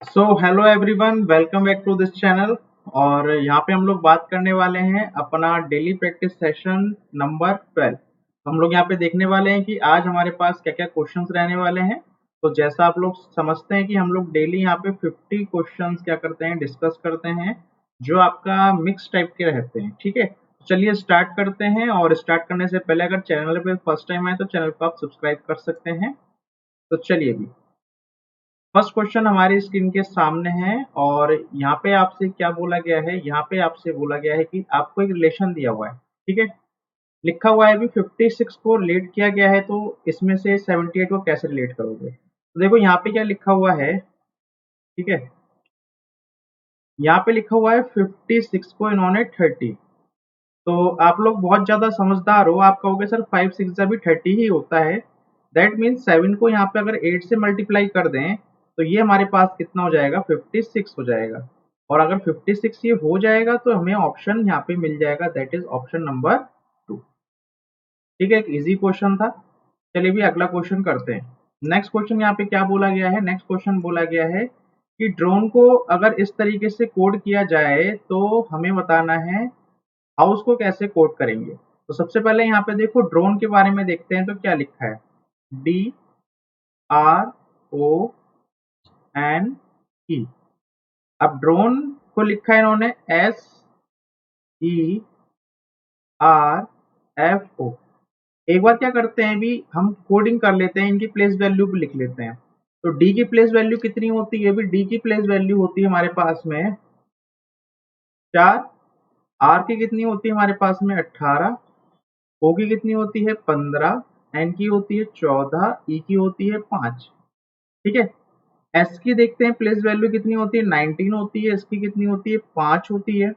Hello everyone, welcome back to this channel. और यहाँ पे हम लोग बात करने वाले हैं अपना डेली प्रैक्टिस सेशन नंबर 12। हम लोग यहाँ पे देखने वाले हैं कि आज हमारे पास क्या क्या क्वेश्चंस रहने वाले हैं। तो जैसा आप लोग समझते हैं कि हम लोग डेली यहाँ पे 50 क्वेश्चंस क्या करते हैं, डिस्कस करते हैं, जो आपका मिक्स टाइप के रहते हैं। ठीक है, चलिए स्टार्ट करते हैं। और स्टार्ट करने से पहले अगर चैनल पे फर्स्ट टाइम आए तो चैनल को आप सब्सक्राइब कर सकते हैं। तो चलिए भी फर्स्ट क्वेश्चन हमारी स्क्रीन के सामने है। और यहाँ पे आपसे क्या बोला गया है, यहाँ पे आपसे बोला गया है कि आपको एक रिलेशन दिया हुआ है। ठीक है, लिखा हुआ है भी 56 को रिलेट किया गया है, तो इसमें से 78 को कैसे रिलेट करोगे। तो देखो यहाँ पे क्या लिखा हुआ है। ठीक है, यहाँ पे लिखा हुआ है 56 को इन्होंने 30। तो आप लोग बहुत ज्यादा समझदार हो, आप कहोगे सर 5 6 भी 30 ही होता है। दैट मीन्स 7 को यहाँ पे अगर 8 से मल्टीप्लाई कर दें तो ये हमारे पास कितना हो जाएगा, 56 हो जाएगा। और अगर 56 ये हो जाएगा तो हमें ऑप्शन यहाँ पे मिल जाएगा, दैट इज ऑप्शन नंबर 2। ठीक है, एक इजी क्वेश्चन था। चलिए भी अगला क्वेश्चन करते हैं। नेक्स्ट क्वेश्चन यहाँ पे क्या बोला गया है, नेक्स्ट क्वेश्चन बोला गया है कि ड्रोन को अगर इस तरीके से कोड किया जाए तो हमें बताना है हाउस को कैसे कोड करेंगे। तो सबसे पहले यहाँ पे देखो ड्रोन के बारे में देखते हैं तो क्या लिखा है, DRONE। अब ड्रोन को लिखा है इन्होंने SERFO। एक बार क्या करते हैं भी हम कोडिंग कर लेते हैं, इनकी प्लेस वैल्यू भी लिख लेते हैं। तो डी की प्लेस वैल्यू कितनी होती है, भी डी की प्लेस वैल्यू होती है हमारे पास में 4। आर की कितनी होती है हमारे पास में 18। ओ की कितनी होती है 15। एन की होती है 14। ई की होती है 5। ठीक है, एस की देखते हैं प्लेस वैल्यू कितनी होती है, 19 होती है। एस की कितनी होती है 5 होती है।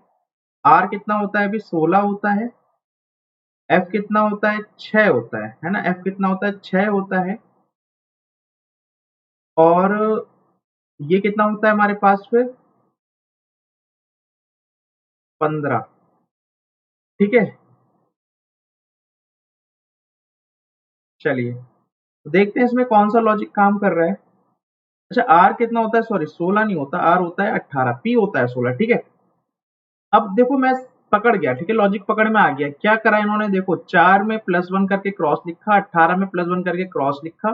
आर कितना होता है अभी 16 होता है। एफ कितना होता है 6 होता है ना, एफ कितना होता है 6 होता है। और ये कितना होता है हमारे पास फिर 15। ठीक है, चलिए तो देखते हैं इसमें कौन सा लॉजिक काम कर रहा है। अच्छा, आर कितना होता है, सॉरी 16 नहीं होता, आर होता है 18, पी होता है 16। ठीक है, अब देखो मैं पकड़ गया। ठीक है, लॉजिक पकड़ में आ गया। क्या करा इन्होंने, देखो 4 में +1 करके क्रॉस लिखा, 18 में +1 करके क्रॉस लिखा,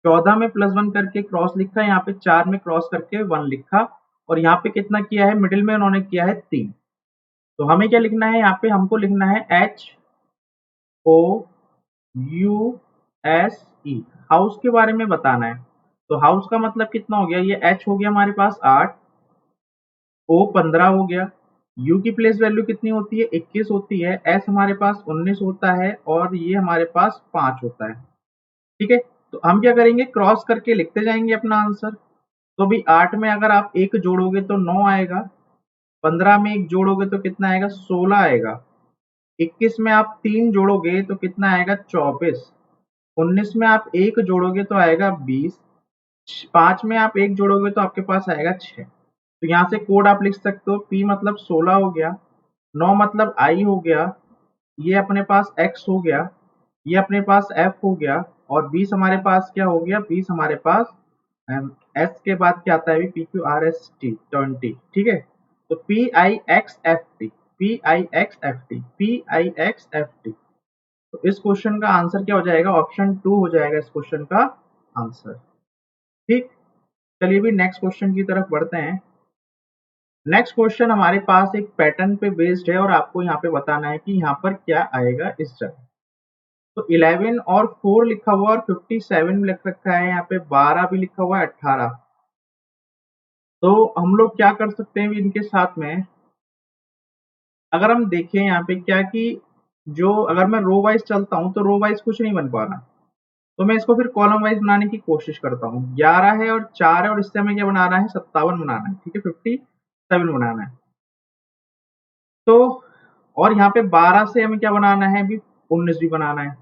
14 में +1 करके क्रॉस लिखा, यहाँ पे 4 में क्रॉस करके 1 लिखा। और यहाँ पे कितना किया है, मिडिल में उन्होंने किया है 3। तो हमें क्या लिखना है, यहाँ पे हमको लिखना है HOUSE, हाउस के बारे में बताना है। तो हाउस का मतलब कितना हो गया, ये H हो गया हमारे पास 8, O 15 हो गया। U की प्लेस वैल्यू कितनी होती है 21 होती है। S हमारे पास 19 होता है और ये हमारे पास 5 होता है। ठीक है, तो हम क्या करेंगे, क्रॉस करके लिखते जाएंगे अपना आंसर। तो भी 8 में अगर आप 1 जोड़ोगे तो 9 आएगा। 15 में 1 जोड़ोगे तो कितना आएगा 16 आएगा। 21 में आप 3 जोड़ोगे तो कितना आएगा 24। 19 में आप 1 जोड़ोगे तो आएगा 20। 5 में आप 1 जोड़ोगे तो आपके पास आएगा 6। तो यहाँ से कोड आप लिख सकते हो, P मतलब 16 हो गया, 9 मतलब I हो गया, ये अपने पास X हो गया, ये अपने पास F हो गया, और 20 हमारे पास क्या हो गया, 20 हमारे पास S के बाद क्या आता है, PQRST 20। ठीक है, तो PIXFT, PIXFT, PIXFT। तो इस क्वेश्चन का आंसर क्या हो जाएगा, ऑप्शन 2 हो जाएगा इस क्वेश्चन का आंसर। ठीक, चलिए भी नेक्स्ट क्वेश्चन की तरफ बढ़ते हैं। नेक्स्ट क्वेश्चन हमारे पास एक पैटर्न पे बेस्ड है और आपको यहाँ पे बताना है कि यहाँ पर क्या आएगा इस जगह। तो 11 और 4 लिखा हुआ और 57 भी लिख रखा है, यहाँ पे 12 भी लिखा हुआ है, 18। तो हम लोग क्या कर सकते हैं इनके साथ में, अगर हम देखें यहाँ पे क्या कि जो अगर मैं रो वाइज चलता हूँ तो रो वाइज कुछ नहीं बन पा रहा। तो मैं इसको फिर कॉलम वाइज बनाने की कोशिश करता हूँ। 11 है और 4 है और इससे हमें क्या बनाना है, 57 बनाना है। ठीक है, 57 बनाना है। तो और यहाँ पे 12 से हमें क्या बनाना है, भी 19 भी बनाना है।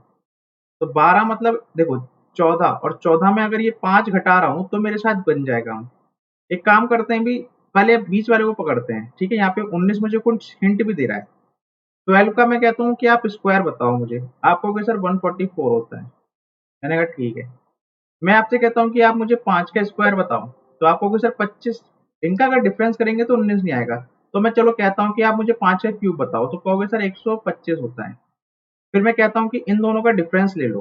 तो 12 मतलब देखो 14, और 14 में अगर ये 5 घटा रहा हूँ तो मेरे साथ बन जाएगा। हम एक काम करते हैं भी, पहले बीच वाले को पकड़ते हैं। ठीक है, यहाँ पे 19 मुझे कुछ हिंट भी दे रहा है। 12 का मैं कहता हूँ कि आप स्क्वायर बताओ मुझे। आप कहोगे सर 144 होता है। मैंने कहा ठीक है। मैं आपसे कहता हूँ कि आप मुझे 5 का स्क्वायर बताओ। तो आप कहोगे सर 25, इनका अगर डिफरेंस करेंगे तो 19 नहीं आएगा। तो मैं चलो कहता हूँ कि आप मुझे 5 का क्यूब बताओ, तो कहोगे सर 125 होता है। फिर मैं कहता हूँ कि इन दोनों का डिफरेंस ले लो,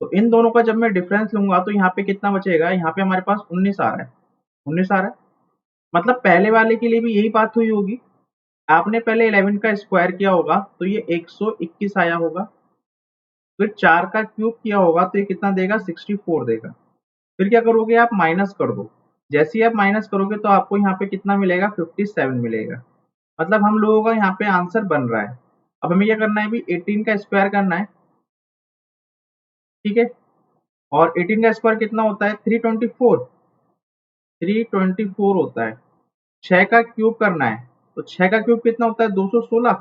तो इन दोनों का जब मैं डिफरेंस लूंगा तो यहाँ पे कितना बचेगा, यहाँ पे हमारे पास 19 आ रहा है, 19 आ रहा है। मतलब पहले वाले के लिए भी यही बात हुई होगी, आपने पहले 11 का स्क्वायर किया होगा तो ये 121 आया होगा, फिर 4 का क्यूब किया होगा तो ये कितना देगा, 64 देगा। फिर क्या करोगे, आप माइनस कर दो। जैसे ही आप माइनस करोगे तो आपको यहाँ पे कितना मिलेगा, 57 मिलेगा। मतलब हम लोगों का यहाँ पे आंसर बन रहा है। अब हमें क्या करना है, भी 18 का स्क्वायर करना है, ठीक है। और 18 का स्क्वायर कितना होता है, 324, 324 होता है। 6 का क्यूब करना है, तो 6 का क्यूब कितना होता है, 216।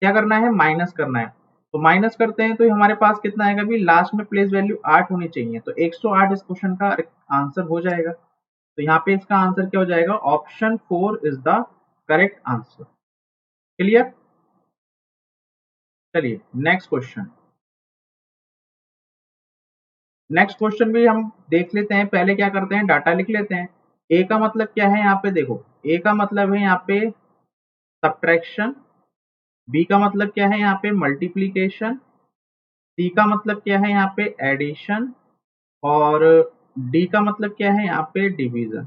क्या करना है, माइनस करना है। तो माइनस करते हैं तो हमारे पास कितना आएगा, भी लास्ट में प्लेस वैल्यू 8 होनी चाहिए, तो 108 इस क्वेश्चन का आंसर हो जाएगा। तो यहाँ पे इसका आंसर क्या हो जाएगा, option 4 is the correct answer. Clear. चलिए नेक्स्ट क्वेश्चन, नेक्स्ट क्वेश्चन भी हम देख लेते हैं। पहले क्या करते हैं, डाटा लिख लेते हैं। ए का मतलब क्या है, यहाँ पे देखो, ए का मतलब है यहाँ पे सब्ट्रैक्शन, बी का मतलब क्या है यहाँ पे मल्टीप्लीकेशन, सी का मतलब क्या है यहाँ पे एडिशन, और डी का मतलब क्या है यहाँ पे डिवीजन।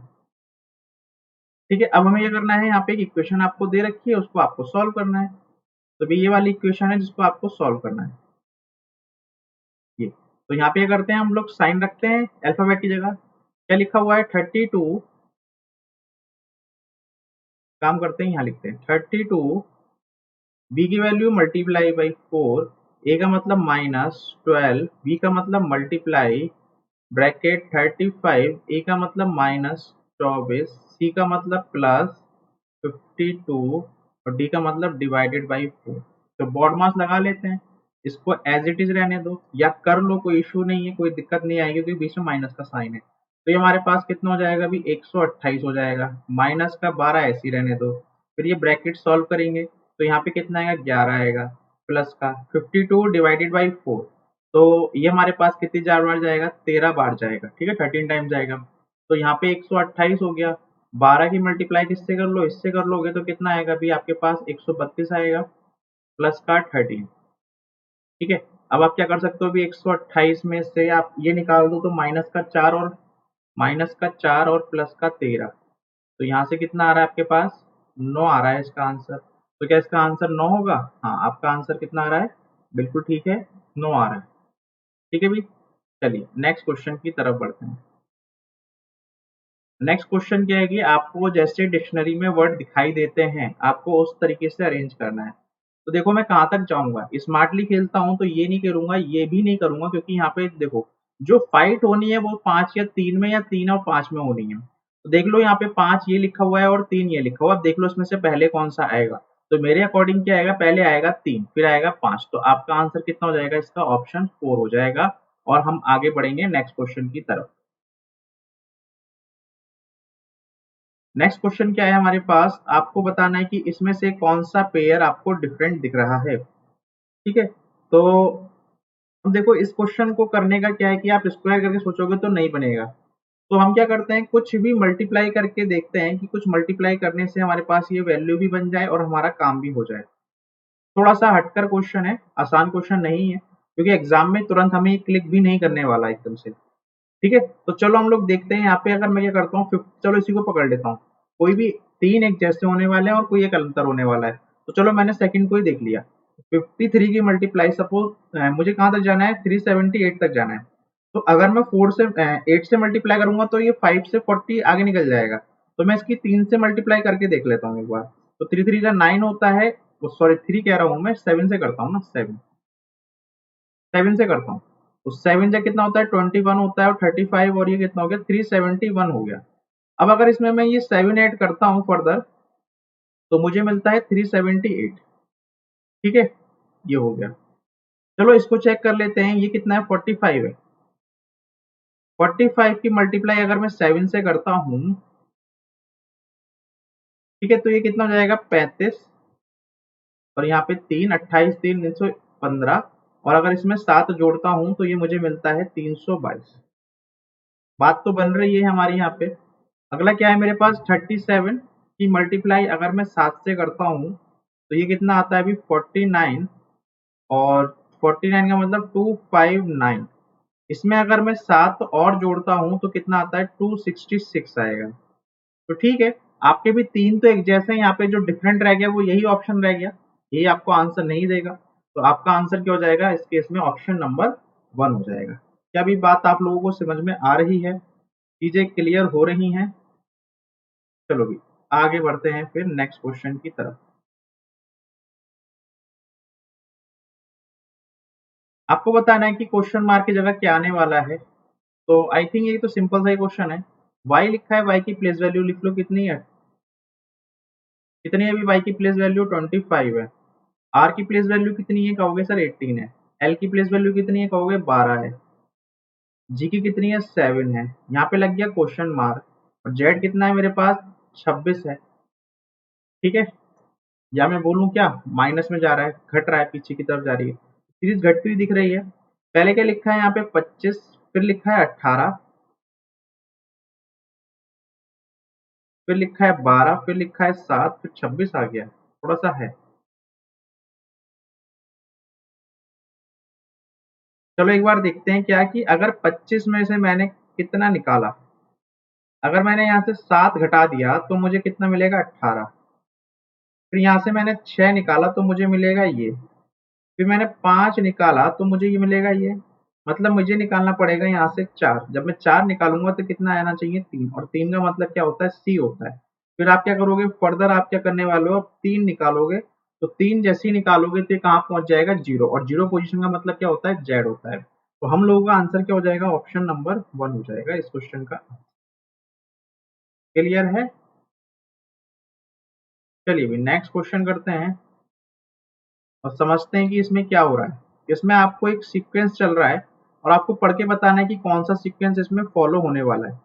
ठीक है, अब हमें ये करना है, यहाँ पे एक इक्वेशन आपको दे रखी है, उसको आपको सॉल्व करना है। तो भी ये वाली इक्वेशन है जिसको आपको सॉल्व करना है। ये तो यहाँ पे क्या करते हैं, हम लोग साइन रखते हैं अल्फाबेट की जगह। क्या लिखा हुआ है, 32, काम करते हैं यहाँ लिखते हैं 32, बी की वैल्यू मल्टीप्लाई बाई 4, ए का मतलब -12, बी का मतलब मल्टीप्लाई ब्रैकेट 35, ए का मतलब -24, सी का मतलब +52 और डी का मतलब डिवाइडेड बाई 4। तो बॉड मास लगा लेते हैं, इसको एज इट इज रहने दो या कर लो, कोई इशू नहीं है, कोई दिक्कत नहीं आएगी क्योंकि बीच में माइनस का साइन है। तो ये हमारे पास कितना हो जाएगा, अभी 128 हो जाएगा, माइनस का 12 ऐसे ही रहने दो। फिर ये ब्रैकेट सॉल्व करेंगे तो यहाँ पे कितना आएगा, 11 आएगा, प्लस का 52 डिवाइडेड बाई 4, तो ये हमारे पास कितनी बार जाएगा, 13 बार जाएगा, ठीक है, 13 टाइम जाएगा। तो यहाँ पे 128 हो गया, 12 की मल्टीप्लाई किससे कर लो, इससे कर लोगे तो कितना आएगा, अभी आपके पास 132 आएगा, प्लस का 13। ठीक है, अब आप क्या कर सकते हो, अभी 128 में से आप ये निकाल दो तो माइनस का 4 और प्लस का 13, तो यहाँ से कितना आ रहा है आपके पास, 9 आ रहा है इसका आंसर। तो क्या इसका आंसर 9 होगा, हाँ आपका आंसर कितना आ रहा है, बिल्कुल ठीक है, 9 आ रहा है। ठीक है भी। चलिए नेक्स्ट क्वेश्चन की तरफ बढ़ते हैं। नेक्स्ट क्वेश्चन क्या है कि आपको जैसे डिक्शनरी में वर्ड दिखाई देते हैं, आपको उस तरीके से अरेंज करना है। तो देखो मैं कहाँ तक जाऊंगा, स्मार्टली खेलता हूँ तो ये नहीं करूंगा, ये भी नहीं करूंगा, क्योंकि यहाँ पे देखो जो फाइट होनी है वो 5 या 3 में या 3 और 5 में होनी है। तो देख लो यहाँ पे 5 ये लिखा हुआ है और 3 ये लिखा हुआ है, अब देख लो इसमें से पहले कौन सा आएगा। तो मेरे अकॉर्डिंग क्या आएगा, पहले आएगा 3 फिर आएगा 5, तो आपका आंसर कितना हो जाएगा, इसका ऑप्शन 4 हो जाएगा। और हम आगे बढ़ेंगे नेक्स्ट क्वेश्चन की तरफ। नेक्स्ट क्वेश्चन क्या है हमारे पास, आपको बताना है कि इसमें से कौन सा पेयर आपको डिफरेंट दिख रहा है। ठीक है, तो अब देखो इस क्वेश्चन को करने का क्या है कि आप स्क्वायर करके सोचोगे तो नहीं बनेगा। तो हम क्या करते हैं, कुछ भी मल्टीप्लाई करके देखते हैं कि कुछ मल्टीप्लाई करने से हमारे पास ये वैल्यू भी बन जाए और हमारा काम भी हो जाए। थोड़ा सा हटकर क्वेश्चन है, आसान क्वेश्चन नहीं है, क्योंकि एग्जाम में तुरंत हमें क्लिक भी नहीं करने वाला एकदम से। ठीक है, तो चलो हम लोग देखते हैं यहाँ पे, अगर मैं क्या करता हूँ, चलो इसी को पकड़ लेता हूँ। कोई भी 3 एक जैसे होने वाले हैं और कोई एक अंतर होने वाला है। तो चलो मैंने सेकंड को ही देख लिया। 53 की मल्टीप्लाई, सपोज मुझे कहाँ तक जाना है, 378 तक जाना है। तो अगर मैं 4 से 8 से मल्टीप्लाई करूंगा तो ये 5 से 40 आगे निकल जाएगा। तो मैं इसकी 3 से मल्टीप्लाई करके देख लेता हूँ एक बार। तो 3 3 का 9 होता है, सॉरी 3 कह रहा हूँ मैं, 7 से करता हूँ ना, 7 से करता हूँ। तो 7 से कितना होता है, 21 होता है, और 35 और ये कितना हो गया, 371 हो गया। अब अगर इसमें मैं ये 7 ऐड करता हूँ फर्दर, तो मुझे मिलता है 378। ठीक है, ये हो गया। चलो इसको चेक कर लेते हैं, ये कितना है, 45 है। 45 की मल्टीप्लाई अगर मैं 7 से करता हूँ, ठीक है, तो ये कितना हो जाएगा, 35, और यहाँ पे 3, 28, 315, और अगर इसमें 7 जोड़ता हूँ तो ये मुझे मिलता है 322। बात तो बन रही है हमारी यहाँ पे। अगला क्या है मेरे पास 37 की मल्टीप्लाई अगर मैं 7 से करता हूँ तो ये कितना आता है अभी 49, और 49 का मतलब 259। इसमें अगर मैं 7 और जोड़ता हूँ तो कितना आता है 266 आएगा। तो ठीक है, आपके भी तीन तो एक जैसे हैं, यहाँ पे जो डिफरेंट रह गया वो यही ऑप्शन रह गया, ये आपको आंसर नहीं देगा। तो आपका आंसर क्या हो जाएगा इस केस में, ऑप्शन नंबर 1 हो जाएगा। क्या अभी बात आप लोगों को समझ में आ रही है, चीजें क्लियर हो रही हैं? चलो भी आगे बढ़ते हैं फिर नेक्स्ट क्वेश्चन की तरफ। आपको बताना है कि क्वेश्चन मार्क की जगह क्या आने वाला है। तो आई थिंक ये तो सिंपल सा ही क्वेश्चन है। y लिखा है, y की प्लेस वैल्यू लिख लो कितनी है, कितनी है अभी y की प्लेस वैल्यू 25 है। r की प्लेस वैल्यू कितनी है कहोगे सर 18 है। l की प्लेस वैल्यू कितनी है कहोगे 12 है। g की कितनी है 7 है। यहाँ पे लग गया क्वेश्चन मार्क। और z कितना है मेरे पास 26 है। ठीक है, या मैं बोलूँ क्या, माइनस में जा रहा है, घट रहा है, पीछे की तरफ जा रही है, सीरीज घटती हुई दिख रही है। पहले क्या लिखा है यहाँ पे 25, फिर लिखा है 18, फिर लिखा है 12, फिर लिखा है 7, फिर 26 आ गया, थोड़ा सा है। चलो एक बार देखते हैं क्या कि अगर 25 में से मैंने कितना निकाला, अगर मैंने यहाँ से 7 घटा दिया तो मुझे कितना मिलेगा 18। फिर यहाँ से मैंने 6 निकाला तो मुझे मिलेगा ये। फिर मैंने 5 निकाला तो मुझे ये मिलेगा ये। मतलब मुझे निकालना पड़ेगा यहाँ से 4। जब मैं 4 निकालूंगा तो कितना आना चाहिए 3, और 3 का मतलब क्या होता है सी होता है। फिर आप क्या करोगे फर्दर, आप क्या करने वाले हो, अब 3 निकालोगे तो 3 जैसे ही निकालोगे तो ये कहाँ पहुंच जाएगा 0, और 0 पोजीशन का मतलब क्या होता है जेड होता है। तो हम लोगों का आंसर क्या हो जाएगा, ऑप्शन नंबर 1 हो जाएगा इस क्वेश्चन का। क्लियर है? चलिए अभी नेक्स्ट क्वेश्चन करते हैं और समझते हैं कि इसमें क्या हो रहा है। इसमें आपको एक सीक्वेंस चल रहा है और आपको पढ़ के बताना है कि कौन सा सीक्वेंस इसमें फॉलो होने वाला है।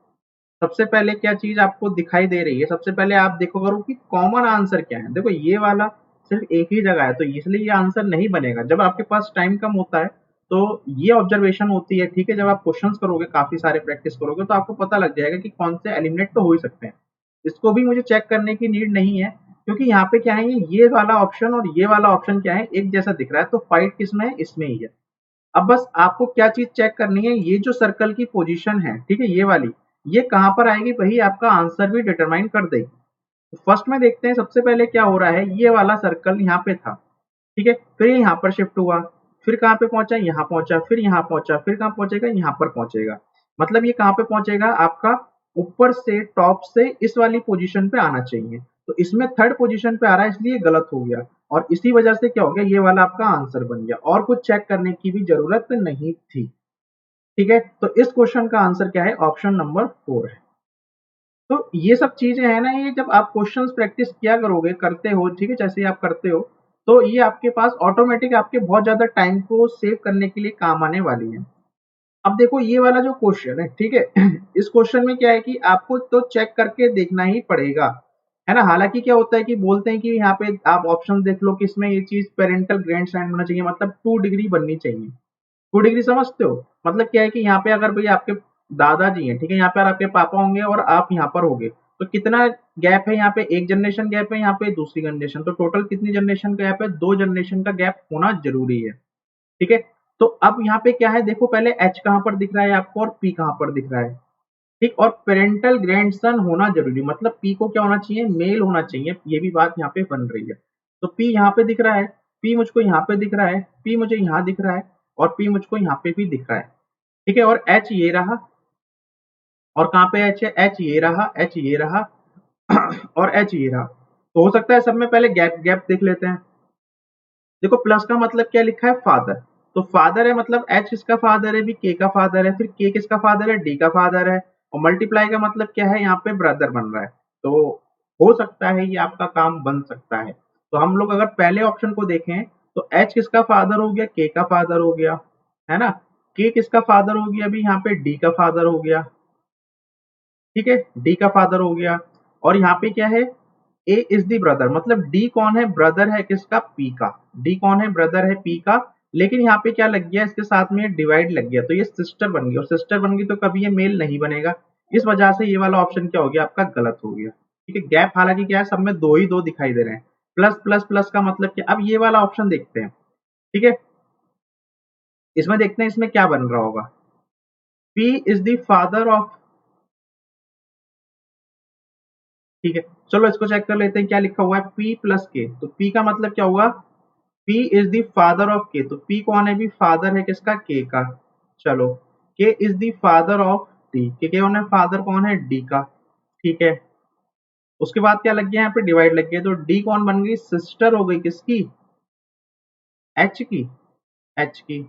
सबसे पहले क्या चीज आपको दिखाई दे रही है, सबसे पहले आप देखो करो कि कॉमन आंसर क्या है। देखो ये वाला सिर्फ एक ही जगह है तो इसलिए ये आंसर नहीं बनेगा। जब आपके पास टाइम कम होता है तो ये ऑब्जर्वेशन होती है, ठीक है। जब आप क्वेश्चंस करोगे, काफी सारे प्रैक्टिस करोगे तो आपको पता लग जाएगा कि कौन से एलिमिनेट तो हो ही सकते हैं। इसको भी मुझे चेक करने की नीड नहीं है, क्योंकि यहाँ पे क्या है, ये वाला ऑप्शन और ये वाला ऑप्शन क्या है एक जैसा दिख रहा है, तो फाइट किसमें है, इसमें ही है। अब बस आपको क्या चीज चेक करनी है, ये जो सर्कल की पोजीशन है, ठीक है, ये वाली, ये कहां पर आएगी वही आपका आंसर भी डिटरमाइन कर देगी। तो फर्स्ट में देखते हैं सबसे पहले क्या हो रहा है, ये वाला सर्कल यहाँ पे था, ठीक है, फिर ये यहाँ पर शिफ्ट हुआ, फिर कहाँ पे पहुंचा, यहाँ पहुंचा, फिर यहाँ पहुंचा, फिर कहाँ पहुंचेगा, यहाँ पर पहुंचेगा। मतलब ये कहाँ पे पहुंचेगा आपका, ऊपर से टॉप से इस वाली पोजीशन पे आना चाहिए। तो इसमें थर्ड पोजीशन पे आ रहा है इसलिए गलत हो गया, और इसी वजह से क्या हो गया, ये वाला आपका आंसर बन गया, और कुछ चेक करने की भी जरूरत नहीं थी। ठीक है, तो इस क्वेश्चन का आंसर क्या है, ऑप्शन नंबर 4 है। तो ये सब चीजें है ना, ये जब आप क्वेश्चंस प्रैक्टिस किया करोगे, करते हो, ठीक है, जैसे ही आप करते हो तो ये आपके पास ऑटोमेटिक आपके बहुत ज्यादा टाइम को सेव करने के लिए काम आने वाली है। अब देखो ये वाला जो क्वेश्चन है, ठीक है, इस क्वेश्चन में क्या है कि आपको तो चेक करके देखना ही पड़ेगा, है ना। हालांकि क्या होता है कि बोलते हैं कि यहाँ पे आप ऑप्शन देख लो कि इसमें ये चीज पेरेंटल ग्रैंड साइन होना चाहिए, मतलब 2 डिग्री बननी चाहिए। 2 डिग्री समझते हो, मतलब क्या है कि यहाँ पे अगर भाई आपके दादाजी हैं, ठीक है, यहाँ पर आपके पापा होंगे और आप यहाँ पर होंगे, तो कितना गैप है, यहाँ पे एक जनरेशन गैप है, यहाँ पे दूसरी जनरेशन, तो टोटल कितनी जनरेशन गैप है, 2 जनरेशन का गैप होना जरूरी है। ठीक है, तो अब यहाँ पे क्या है, देखो पहले एच कहाँ पर दिख रहा है आपको और पी कहाँ पर दिख रहा है, ठीक, और पेरेंटल ग्रैंडसन होना जरूरी, मतलब पी को क्या होना चाहिए, मेल होना चाहिए, ये भी बात यहाँ पे बन रही है। तो पी यहाँ पे दिख रहा है, पी मुझको यहाँ पे दिख रहा है, पी मुझे यहाँ दिख रहा है, और पी मुझको यहाँ पे भी दिख रहा है। ठीक है, और एच ये रहा, और कहाँ पे एच है, एच ये रहा, एच ये रहा, और एच ये रहा। तो हो सकता है सब में पहले गैप गैप देख लेते हैं। देखो प्लस का मतलब क्या लिखा है, फादर, तो फादर है मतलब एच किसका फादर है, भी के का फादर है, फिर के किसका फादर है, डी का फादर है, और मल्टीप्लाई का मतलब क्या है, यहाँ पे ब्रदर बन रहा है। तो हो सकता है ये आपका काम बन सकता है। तो हम लोग अगर पहले ऑप्शन को देखें तो एच किसका फादर हो गया, के का फादर हो गया, है ना। के किसका फादर हो गया, अभी यहाँ पे डी का फादर हो गया, ठीक है, डी का फादर हो गया। और यहाँ पे क्या है, ए इज दी ब्रदर, मतलब डी कौन है, ब्रदर है किसका, पी का, डी कौन है, ब्रदर है पी का, लेकिन यहाँ पे क्या लग गया, इसके साथ में डिवाइड लग गया, तो ये सिस्टर बन गई, और सिस्टर बन गई तो कभी ये मेल नहीं बनेगा। इस वजह से ये वाला ऑप्शन क्या हो गया, आपका गलत हो गया। ठीक है, गैप हालांकि क्या है, सब में दो ही दो दिखाई दे रहे हैं। प्लस प्लस प्लस का मतलब क्या, अब ये वाला ऑप्शन देखते हैं। ठीक है, इसमें देखते हैं इसमें क्या बन रहा होगा। P is the father of, ठीक है, चलो इसको चेक कर लेते हैं क्या लिखा हुआ है, पी प्लस के, तो पी का मतलब क्या हुआ, P is the father of के, तो पी कौन है भी, फादर है किसका, के का। चलो, के is the father of D, के कौन है, फादर कौन है, डी का। ठीक है, उसके बाद क्या लग गया, यहाँ पे डिवाइड लग गया, तो डी कौन बन गई, सिस्टर हो गई किसकी, एच की, एच की।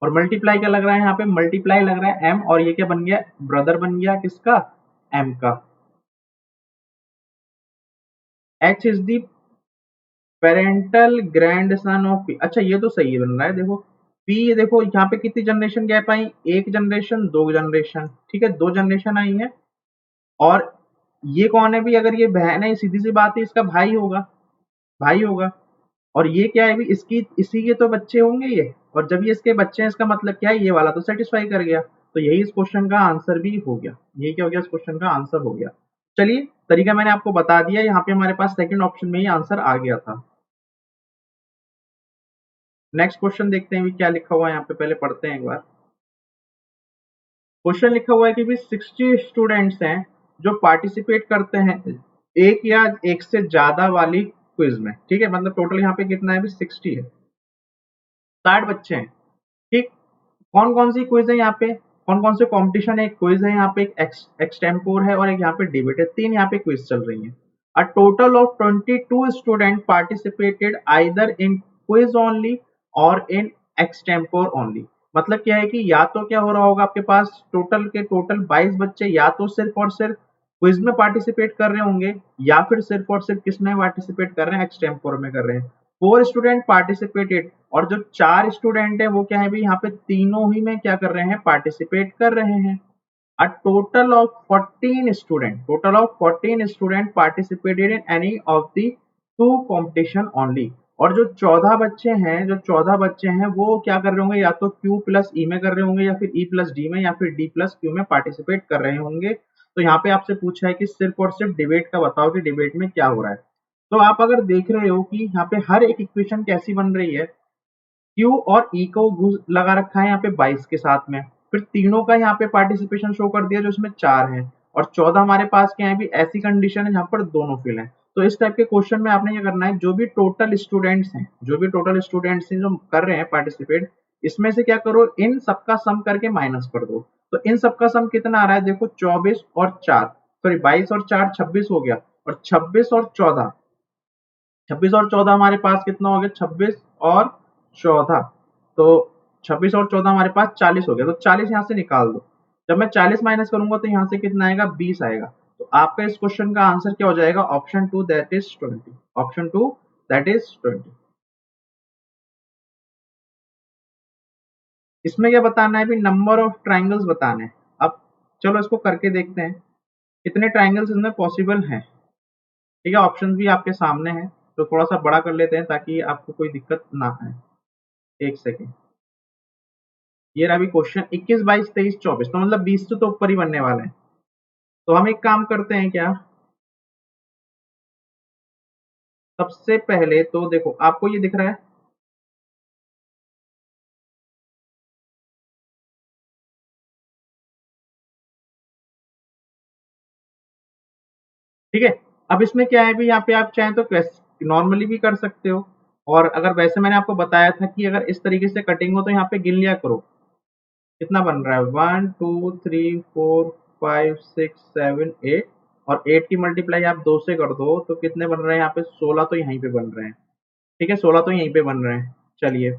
और मल्टीप्लाई क्या लग रहा है, यहाँ पे मल्टीप्लाई लग रहा है एम, और ये क्या बन गया, ब्रदर बन गया किसका, एम का। H is the parental grand son of P, अच्छा ये तो सही बन रहा है, देखो पी, ये देखो यहाँ पे कितनी जनरेशन गैप आई, एक जनरेशन, दो जनरेशन, ठीक है, दो जनरेशन आई है। और ये कौन है भी, अगर ये बहन है, सीधी सी बात है, इसका भाई होगा, भाई होगा। और ये क्या है भी, इसकी इसी के तो बच्चे होंगे ये, और जब ये इसके बच्चे हैं, इसका मतलब क्या है, ये वाला तो सेटिस्फाई कर गया, तो यही इस क्वेश्चन का आंसर भी हो गया, यही क्या हो गया, इस क्वेश्चन का आंसर हो गया। चलिए, तरीका मैंने आपको बता दिया, यहाँ पे हमारे पास सेकंड ऑप्शन में ही आंसर आ गया था। नेक्स्ट क्वेश्चन देखते हैं भी क्या लिखा हुआ है यहाँ पे, पहले पढ़ते हैं एक बार। क्वेश्चन लिखा हुआ है कि भी 60 स्टूडेंट्स हैं जो पार्टिसिपेट करते हैं एक या एक से ज्यादा वाली क्विज में। ठीक है, मतलब टोटल यहाँ पे कितना है भी, 60 है, 60 बच्चे हैं। ठीक, कौन कौन सी क्विज है यहाँ पे, कौन कौन से कंपटीशन है, एक क्विज है यहाँ पे, एक एक्सटेम्पोर है, और एक यहाँ पे डिबेट है, तीन यहाँ पे क्विज चल रही है। A total of 22 student participated either in quiz only और इन एक्सटेम्पोर ओनली। मतलब क्या है कि या तो क्या हो रहा होगा, आपके पास टोटल के टोटल 22 बच्चे या तो सिर्फ और सिर्फ क्विज में पार्टिसिपेट कर रहे होंगे, या फिर सिर्फ और सिर्फ किस में पार्टिसिपेट कर रहे हैं, एक्सटेम्पोर में कर रहे हैं। 4 स्टूडेंट पार्टिसिपेटेड, और जो 4 स्टूडेंट है वो क्या है भी, यहाँ पे तीनों ही में क्या कर रहे हैं, पार्टिसिपेट कर रहे हैं। A total of 14 student, total of 14 student participated in any of the two competition only. और जो 14 बच्चे हैं, जो 14 बच्चे हैं वो क्या कर रहे होंगे, या तो Q प्लस ई में कर रहे होंगे, या फिर E प्लस डी में, या फिर D प्लस Q में पार्टिसिपेट कर रहे होंगे। तो यहाँ पे आपसे पूछा है कि सिर्फ और सिर्फ डिबेट का बताओ कि डिबेट में क्या हो रहा है। तो आप अगर देख रहे हो कि यहाँ पे हर एक इक्वेशन कैसी बन रही है, Q और E को लगा रखा है यहाँ पे 22 के साथ में, फिर तीनों का यहाँ पे पार्टिसिपेशन शो कर दिया जो इसमें 4 है, और 14 हमारे पास क्या है भी, ऐसी कंडीशन है जहाँ पर दोनों फिल है। तो इस टाइप के क्वेश्चन में आपने क्या करना है, जो भी टोटल स्टूडेंट्स हैं, जो भी टोटल स्टूडेंट्स हैं जो कर रहे हैं पार्टिसिपेट, इसमें से क्या करो, इन सबका सम करके माइनस कर दो। तो इन सबका सम कितना आ रहा है, देखो 24 और 4, सॉरी 22 और 4 26 हो गया, और 26 और 14, 26 और 14 हमारे पास कितना हो गया, 26 और 14, तो 26 और 14 हमारे पास 40 हो गया, तो 40 यहाँ से निकाल दो। जब मैं 40 माइनस करूंगा तो यहाँ से कितना आएगा, 20 आएगा। तो आपका इस क्वेश्चन का आंसर क्या हो जाएगा, option 2 that is 20, option 2 that is 20। इसमें क्या बताना है भी, नंबर ऑफ ट्राइंगल्स बताना है। अब चलो इसको करके देखते हैं कितने ट्राइंगल्स इसमें पॉसिबल हैं। ठीक है, ऑप्शन भी आपके सामने है, तो थोड़ा सा बड़ा कर लेते हैं ताकि आपको कोई दिक्कत ना आए। एक सेकेंड, ये रहा भी क्वेश्चन 21 22 23 24, तो मतलब 20 तो ऊपर ही बनने वाले हैं। तो हम एक काम करते हैं क्या, सबसे पहले तो देखो आपको ये दिख रहा है, ठीक है। अब इसमें क्या है भी, यहाँ पे आप चाहें तो नॉर्मली भी कर सकते हो, और अगर वैसे मैंने आपको बताया था कि अगर इस तरीके से कटिंग हो तो यहाँ पे गिन लिया करो कितना बन रहा है, 1 2 3 4 5 6 7 8, और 8 की मल्टीप्लाई आप 2 से कर दो तो कितने बन रहे हैं यहाँ पे, 16 तो यहीं पे बन रहे हैं। ठीक है, 16 तो यहीं पे बन रहे हैं। चलिए,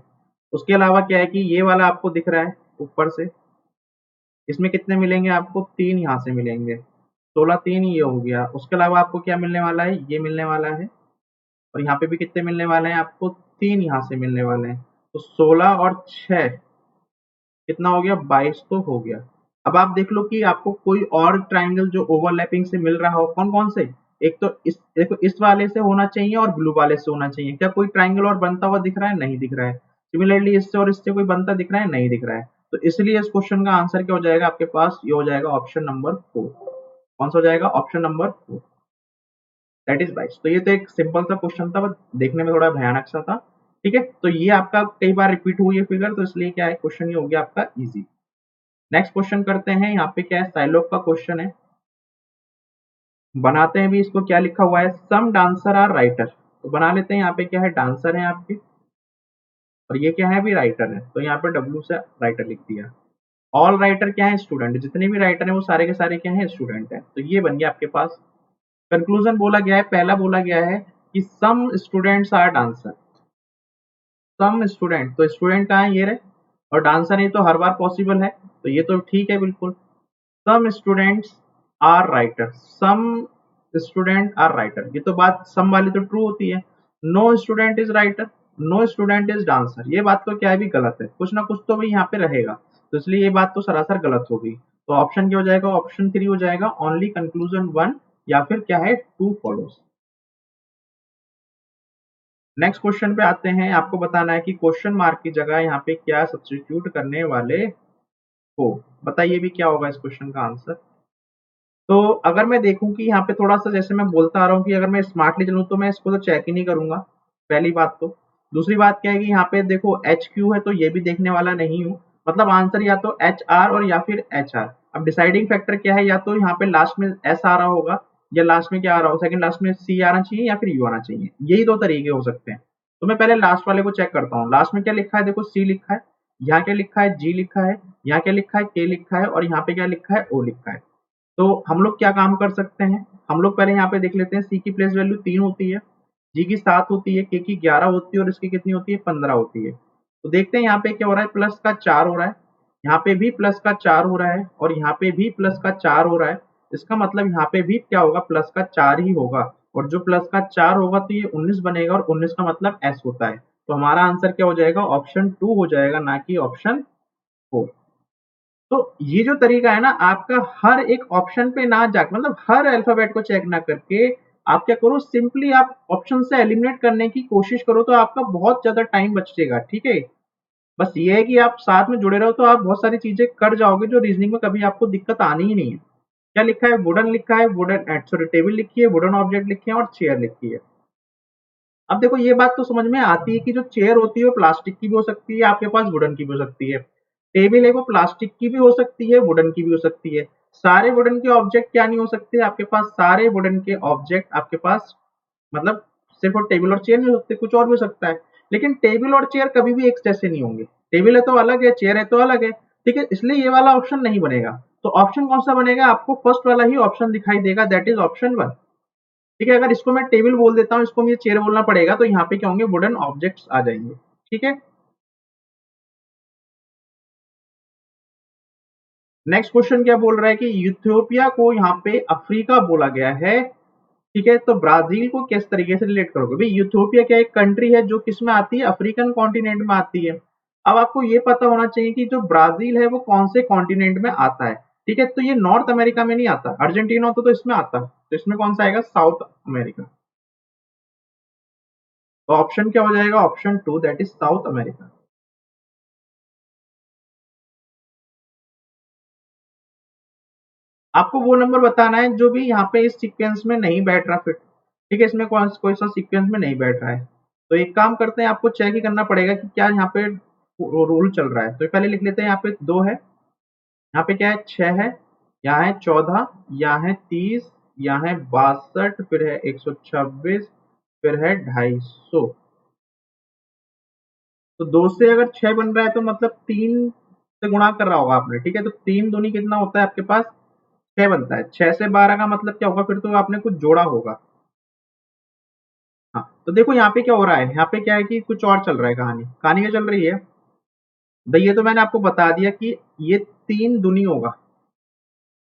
उसके अलावा क्या है कि ये वाला आपको दिख रहा है ऊपर से, इसमें कितने मिलेंगे आपको, 3 यहाँ से मिलेंगे, 16 3 ये हो गया। उसके अलावा आपको क्या मिलने वाला है, ये मिलने वाला है, और यहाँ पे भी कितने मिलने वाले हैं आपको, 3 यहाँ से मिलने वाले हैं। तो 16 और 6 कितना हो गया, 22 तो हो गया। अब आप देख लो कि आपको कोई और ट्राइंगल जो ओवरलैपिंग से मिल रहा हो, कौन कौन से, एक तो इस देखो, इस वाले से होना चाहिए और ब्लू वाले से होना चाहिए। क्या कोई ट्राइंगल और बनता हुआ दिख रहा है, नहीं दिख रहा है। सिमिलरली इससे और इससे कोई बनता दिख रहा है? नहीं दिख रहा है। तो इसलिए इस क्वेश्चन का आंसर क्या हो जाएगा आपके पास? ये हो जाएगा ऑप्शन नंबर 4। कौन सा हो जाएगा? Option number 4। दैट इज बाइस। तो ये तो एक सिंपल सा क्वेश्चन था, बट देखने में थोड़ा भयानक सा था। ठीक है, तो ये आपका कई बार रिपीट हुई है फिगर, तो इसलिए क्या है, क्वेश्चन ये हो गया आपका इजी। नेक्स्ट क्वेश्चन करते हैं। यहाँ पे क्या है, साइलोग का क्वेश्चन है। बनाते हैं भी इसको। क्या लिखा हुआ है? सम डांसर आर राइटर। तो बना लेते हैं। यहाँ पे क्या है, डांसर है आपके, और ये क्या है, भी राइटर है। तो यहाँ पे डब्ल्यू से राइटर लिख दिया। ऑल राइटर क्या है? स्टूडेंट। जितने भी राइटर हैं वो सारे के सारे क्या हैं? स्टूडेंट हैं। तो ये बन गया आपके पास। कंक्लूजन बोला गया है, पहला बोला गया है कि some students are dancer. Some student, तो स्टूडेंट कहाँ है? ये रहे। और डांसर ये तो हर बार पॉसिबल है, तो ये तो ठीक है बिल्कुल। Some students are writer. Some student are writer, ये तो बात सम वाली तो ट्रू होती है। No student is writer, no student is dancer, ये बात तो क्या है, भी गलत है। कुछ ना कुछ तो भाई यहाँ पे रहेगा, तो इसलिए ये बात तो सरासर गलत होगी। तो ऑप्शन क्या हो जाएगा? ऑप्शन 3 हो जाएगा। ओनली कंक्लूजन 1, या फिर क्या है, 2 फॉलोज। नेक्स्ट क्वेश्चन पे आते हैं। आपको बताना है कि क्वेश्चन मार्क की जगह यहाँ पे क्या सब्स्टिट्यूट करने वाले हो। बताइए भी क्या होगा इस क्वेश्चन का आंसर। तो अगर मैं देखूं कि यहाँ पे थोड़ा सा, जैसे मैं बोलता आ रहा हूँ कि अगर मैं स्मार्टली चलूँ तो मैं इसको तो चेक ही नहीं करूंगा, पहली बात तो। दूसरी बात क्या है कि यहाँ पे देखो एच क्यू है, तो ये भी देखने वाला नहीं हूँ। मतलब आंसर या तो एच आर और या फिर एच आर। अब डिसाइडिंग फैक्टर क्या है, या तो यहाँ पे लास्ट में एस आ रहा होगा, या लास्ट में क्या आ रहा हो, सेकंड लास्ट में सी आना चाहिए या फिर यू आना चाहिए। यही दो तरीके हो सकते हैं। तो मैं पहले लास्ट वाले को चेक करता हूँ। लास्ट में क्या लिखा है? देखो सी लिखा है, यहाँ क्या लिखा है, जी लिखा है, यहाँ क्या लिखा है, के लिखा है, और यहाँ पे क्या लिखा है, ओ लिखा है। तो हम लोग क्या काम कर सकते हैं, हम लोग पहले यहाँ पे देख लेते हैं। सी की प्लेस वैल्यू 3 होती है, जी की 7 होती है, के की 11 होती है, और इसकी कितनी होती है, 15 होती है। तो देखते हैं यहाँ पे क्या हो रहा है, प्लस का 4 हो रहा है, यहाँ पे भी प्लस का 4 हो रहा है, और यहाँ पे भी प्लस का 4 हो रहा है। इसका मतलब यहाँ पे भी क्या होगा, प्लस का 4 ही होगा। और जो प्लस का 4 होगा तो ये 19 बनेगा, और 19 का मतलब एस होता है। तो हमारा आंसर क्या हो जाएगा, ऑप्शन 2 हो जाएगा, ना कि ऑप्शन 4। तो ये जो तरीका है ना आपका, हर एक ऑप्शन पे ना जाकर, मतलब हर अल्फाबेट को चेक ना करके, आप क्या करो, सिंपली आप ऑप्शन से एलिमिनेट करने की कोशिश करो, तो आपका बहुत ज्यादा टाइम बचेगा। ठीक है, बस ये है कि आप साथ में जुड़े रहो, तो आप बहुत सारी चीजें कर जाओगे जो रीजनिंग में कभी आपको दिक्कत आनी ही नहीं है। क्या लिखा है? वुडन लिखा है, वुडन सॉरी टेबल लिखी है, वुडन ऑब्जेक्ट लिखे हैं, और चेयर लिखी है। अब देखो ये बात तो समझ में आती है कि जो चेयर होती है वो प्लास्टिक की भी हो सकती है, आपके पास वुडन की भी हो सकती है। टेबल है वो प्लास्टिक की भी हो सकती है, वुडन की भी हो सकती है। सारे वुडन के ऑब्जेक्ट क्या नहीं हो सकते आपके पास? सारे वुडन के ऑब्जेक्ट आपके पास, मतलब सिर्फ और टेबल और चेयर नहीं हो सकते, कुछ और भी हो सकता है। लेकिन टेबल और चेयर कभी भी एक जैसे नहीं होंगे। टेबल है तो अलग है, चेयर है तो अलग है। ठीक है, इसलिए ये वाला ऑप्शन नहीं बनेगा। तो ऑप्शन कौन सा बनेगा? आपको फर्स्ट वाला ही ऑप्शन दिखाई देगा, दैट इज ऑप्शन 1। ठीक है, अगर इसको मैं टेबल बोल देता हूँ, इसको मुझे चेयर बोलना पड़ेगा, तो यहाँ पे क्या होंगे, वुडन ऑब्जेक्ट्स आ जाएंगे। ठीक है, नेक्स्ट क्वेश्चन क्या बोल रहा है कि यूथियोपिया को यहाँ पे अफ्रीका बोला गया है। ठीक है, तो ब्राजील को किस तरीके से रिलेट करोगे? भाई यूथियोपिया क्या एक कंट्री है जो किस में आती है, अफ्रीकन कॉन्टिनेंट में आती है। अब आपको ये पता होना चाहिए कि जो ब्राजील है वो कौन से कॉन्टिनेंट में आता है। ठीक है, तो ये नॉर्थ अमेरिका में नहीं आता। अर्जेंटीना होता तो इसमें आता, तो इसमें कौन सा आएगा, साउथ अमेरिका। तो ऑप्शन क्या हो जाएगा, option 2, that is south America. आपको वो नंबर बताना है जो भी यहाँ पे इस सीक्वेंस में नहीं बैठ रहा फिट। ठीक है, इसमें कौन कोई सा सीक्वेंस में नहीं बैठ रहा है। तो एक काम करते हैं, आपको चेक ही करना पड़ेगा कि क्या यहाँ पे रूल चल रहा है। तो पहले लिख लेते हैं, यहाँ पे 2 है, यहाँ पे क्या है, 6 है, यहाँ है 14, यहाँ है 30, यहाँ है 62, फिर है 126, फिर है 250। तो 2 से अगर 6 बन रहा है तो मतलब 3 से गुणा कर रहा होगा आपने। ठीक है, तो 3 दूनी कितना होता है आपके पास, 6 बनता है। 6 से 12 का मतलब क्या होगा, फिर तो आपने कुछ जोड़ा होगा। हाँ, तो देखो यहाँ पे क्या हो रहा है, यहाँ पे क्या है कि कुछ और चल रहा है, कहानी कहानी क्या चल रही है भाई, ये तो मैंने आपको बता दिया कि ये 3 दूनी होगा।